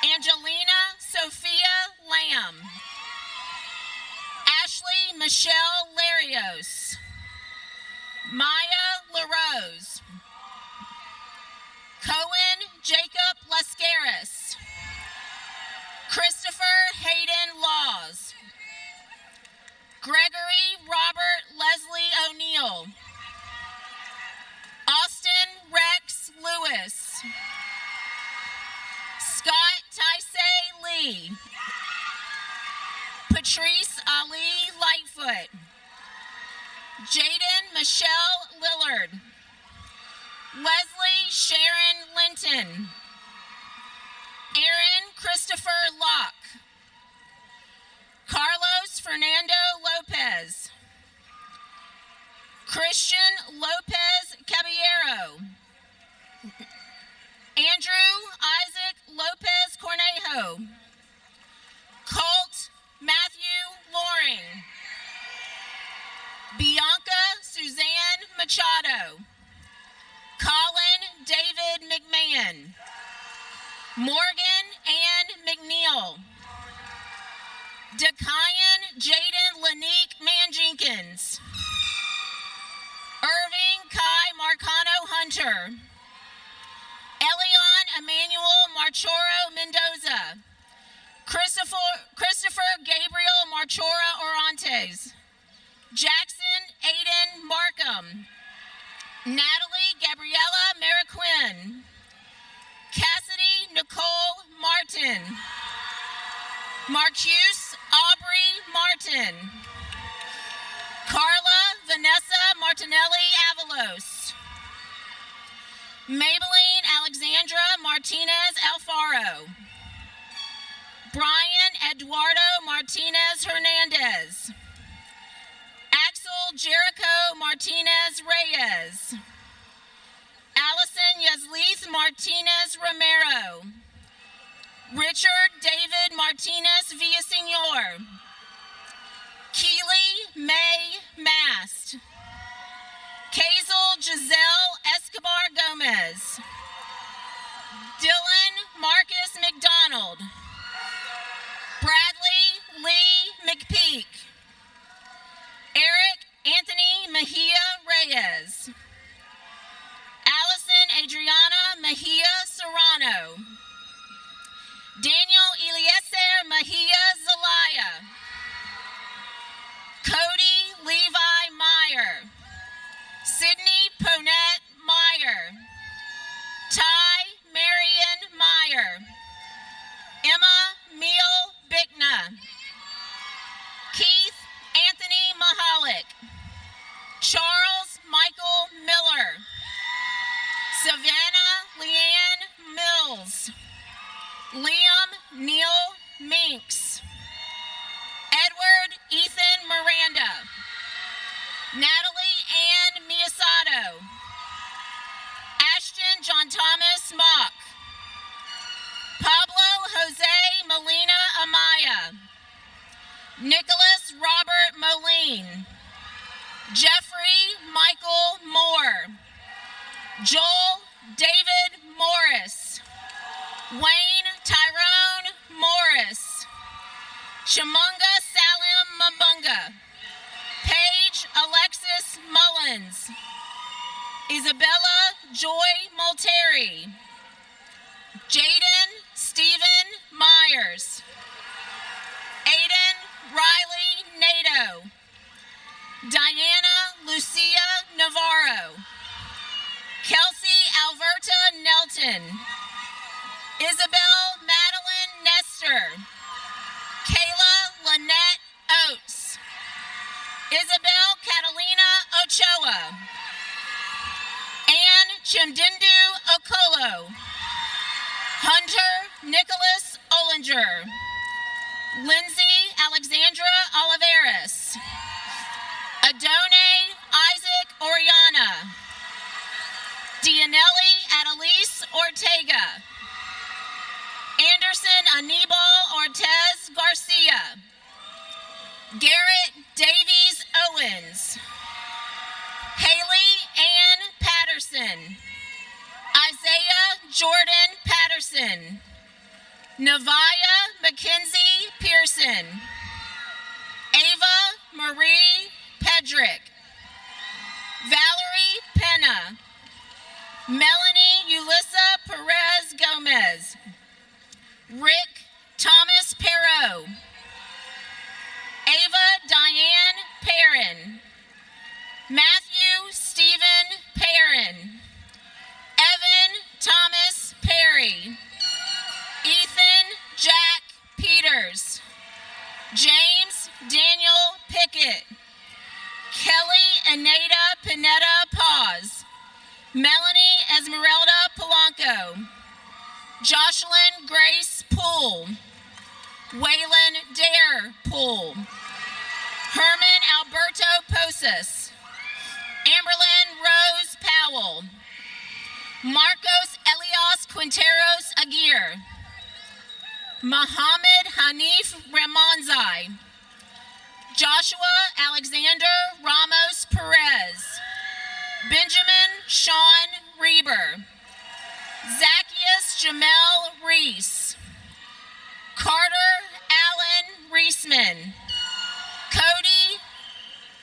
Angelina Sophia Lamb. Ashley Michelle Larios. Maya LaRose. Cohen Jacob Lascaris. Christopher Hayden Laws. Gregory Robert Leslie O'Neill. Austin Rex Lewis. Scott Taisei Lee. Patrice Ali Lightfoot. Jaden Michelle Lillard. Leslie Sharon Linton. Aaron Christopher Locke. Carlos Fernando Lopez. Christian Lopez Caballero. Andrew Isaac Lopez Cornejo. Colt Matthew Loring. Bianca Suzanne Machado. Colin David McMahon. Morgan Ann McNeil. Dekayan Jaden Lanique Manjenkins. Irving Kai Marcano Hunter. Elion Emmanuel Marchoro Mendoza. Christopher Gabriel Marchora Orantes. Jackson Aiden Markham. Natalie Gabriella Mariquin. Cassidy Nicole Martin. Marcuse Aubrey Martin. Carla Vanessa Martinelli Avalos. Maybelline Alexandra Martinez Alfaro. Brian Eduardo Martinez Hernandez. Axel Jericho Martinez Reyes. Allison Yazlith Martinez Romero. Richard David Martinez Villaseñor. Keely May Mast. Kazel Giselle Escobar Gomez. Dylan Marcus McDonald. Bradley Lee McPeak. Eric Anthony Mejia Reyes. Allison Adriana Mejia Serrano. Daniel Eliezer Mejia Zelaya. Cody Levi Meyer. Sydney Ponette Meyer. Ty Marion Meyer. Emma Meal Bickna. Keith Anthony Mahalik. Charles Michael Miller. Savannah Leanne Mills. Liam Neil Minks. Edward Ethan Miranda. Natalie Ann Miyasato. Ashton John Thomas Mock. Pablo Jose Molina Amaya. Nicholas Robert Moline. Jeffrey Michael Moore. Joel David Morris. Wayne Tyrone Morris. Shamunga Salim Mabunga. Paige Alexis Mullins. Isabella Joy Multeri. Jaden Stephen Myers. Aiden Riley Nato. Diana Lucia Navarro. Kelsey Alberta Nelton. Isabel Madeline Nestor. Kayla Lynette Oates. Isabel Catalina Ochoa. Anne Chimdindu Okolo. Hunter Nicholas Ollinger. Lindsay Alexandra Oliveras. Adone Isaac Oriana. Dianelli Adelise Ortega. Anderson Anibal Ortez Garcia. Garrett Davies Owens. Haley Ann Patterson. Isaiah Jordan Patterson. Nevaeh Mackenzie Pearson. Ava Marie Pedrick. Valerie Penna. Melanie Ulissa Perez Gomez. Rick Thomas Perot. Ava Diane Perrin. Matthew Stephen Perrin. Evan Thomas Perry. Ethan Jack Peters. James Hackett. Kelly Aneta Pineda Paz. Melanie Esmeralda Polanco. Jocelyn Grace Poole. Waylon Dare Poole. Herman Alberto Posas. Amberlyn Rose Powell. Marcos Elias Quinteros Aguirre. Mohammed Hanif Ramonzai. Joshua Alexander Ramos Perez. Benjamin Sean Reber. Zacchaeus Jamel Reese. Carter Allen Reisman. Cody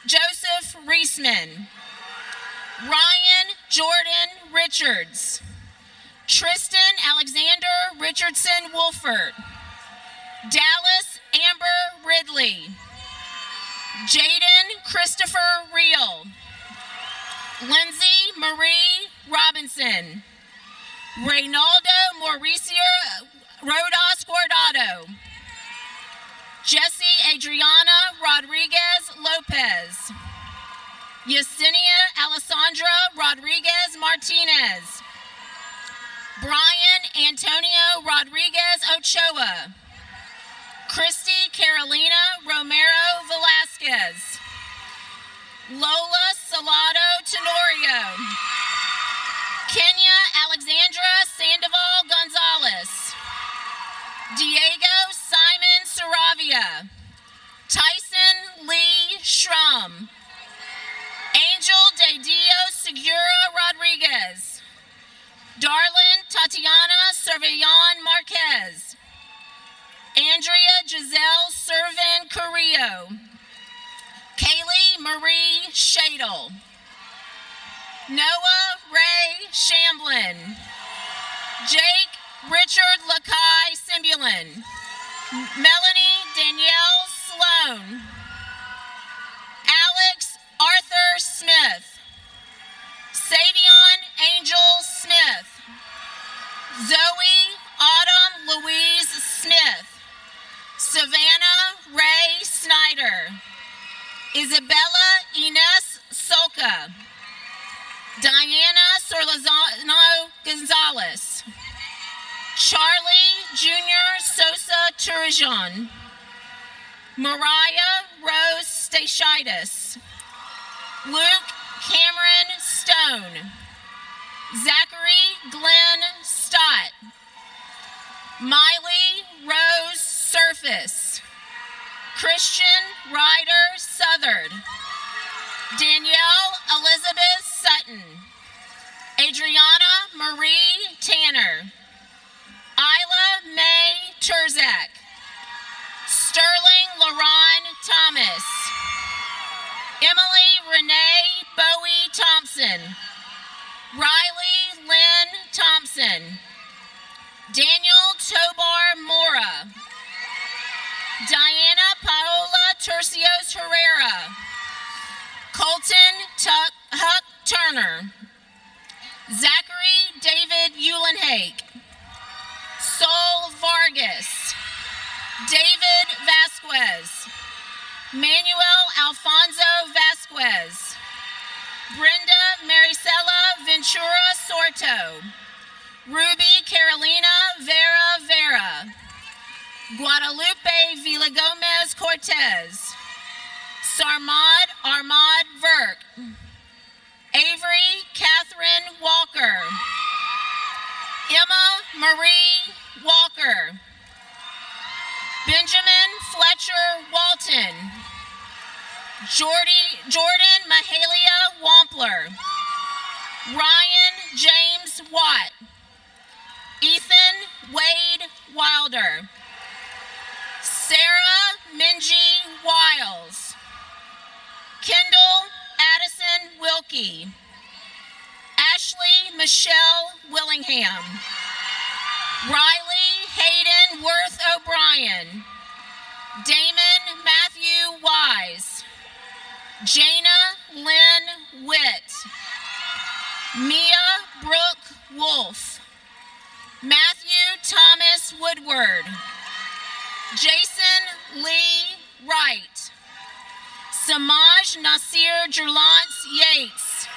Joseph Reisman. Ryan Jordan Richards. Tristan Alexander Richardson Wolfert. Dallas Amber Ridley. Jaden Christopher Reel. Lindsay Marie Robinson. Reynaldo Mauricio Rodas Guardado. Jessie Adriana Rodriguez Lopez. Yesenia Alessandra Rodriguez Martinez. Brian Antonio Rodriguez Ochoa. Christy Carolina Romero Velasquez. Lola Salado Tenorio. Kenya Alexandra Sandoval Gonzalez. Diego Simon Saravia. Tyson Lee Schrum. Angel de Dios Segura Rodriguez. Darlin Tatiana Servillon Marquez. Andrea Giselle Servin Carrillo. Kaylee Marie Shadle. Noah Ray Shamblin. Jake Richard Lakai Simbulin. Melanie Danielle Sloan. Alex Arthur Smith. Savion Angel Smith. Zoe Autumn Louise Smith. Savannah Ray Snyder. Isabella Ines Soka. Diana Sorlazano Gonzalez. Charlie Jr. Sosa Turijan. Mariah Rose Stachidis. Luke Cameron Stone. Zachary Glenn Stott. Miley Rose Surface. Christian Ryder Southard. Danielle Elizabeth Sutton. Adriana Marie Tanner. Isla May Turzak. Sterling LaRon Thomas. Emily Renee Bowie Thompson. Riley Lynn Thompson. Daniel Tobar Mora. Diana Paola Tercios Herrera. Colton Huck Turner. Zachary David Eulenhake. Sol Vargas. David Vasquez. Manuel Alfonso Vasquez. Brenda Maricela Ventura Sorto. Ruby Carolina Vera Vera. Guadalupe Villagomez Cortez. Sarmad Armad Verk. Avery Catherine Walker. Emma Marie Walker. Benjamin Fletcher Walton. Jordan Mahalia Wampler. Ryan James Watt. Ethan Wade Wilder. Sarah Minji Wiles. Kendall Addison Wilkie. Ashley Michelle Willingham. Riley Hayden Worth O'Brien. Damon Matthew Wise. Jana Lynn Witt. Mia Brooke Wolf. Matthew Thomas Woodward. Jason Lee Wright. Samaj Nasir Jerlance Yates.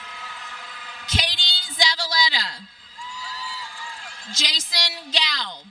Katie Zavaleta. Jason Gow.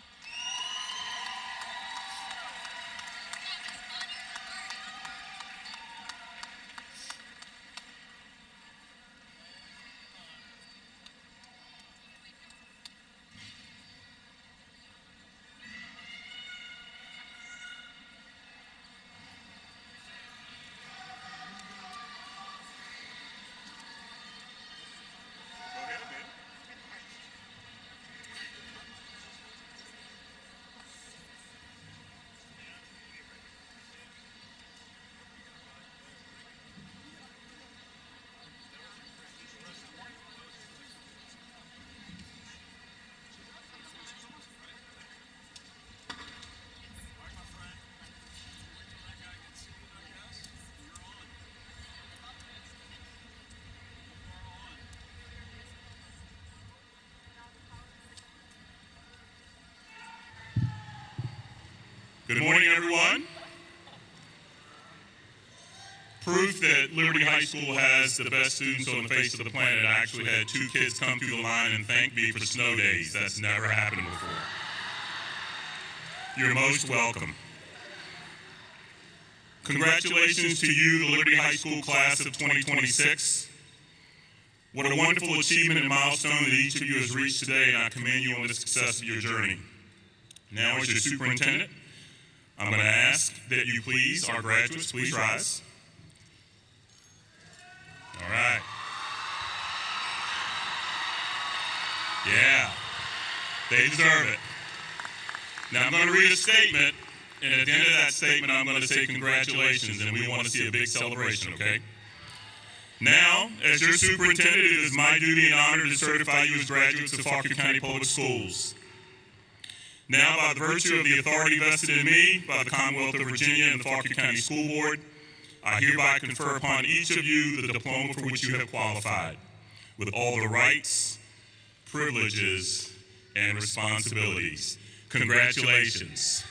Good morning, everyone. Proof that Liberty High School has the best students on the face of the planet. I actually had 2 kids come through the line and thank me for snow days. That's never happened before. You're most welcome. Congratulations to you, the Liberty High School class of 2026. What a wonderful achievement and milestone that each of you has reached today, and I commend you on the success of your journey. Now, as your superintendent, I'm going to ask that you please, our graduates, please rise. All right. Yeah, they deserve it. Now I'm going to read a statement, and at the end of that statement, I'm going to say congratulations, and we want to see a big celebration, okay? Now, as your superintendent, it is my duty and honor to certify you as graduates of Fauquier County Public Schools. Now, by the virtue of the authority vested in me by the Commonwealth of Virginia and the Fauquier County School Board, I hereby confer upon each of you the diploma for which you have qualified, with all the rights, privileges, and responsibilities. Congratulations.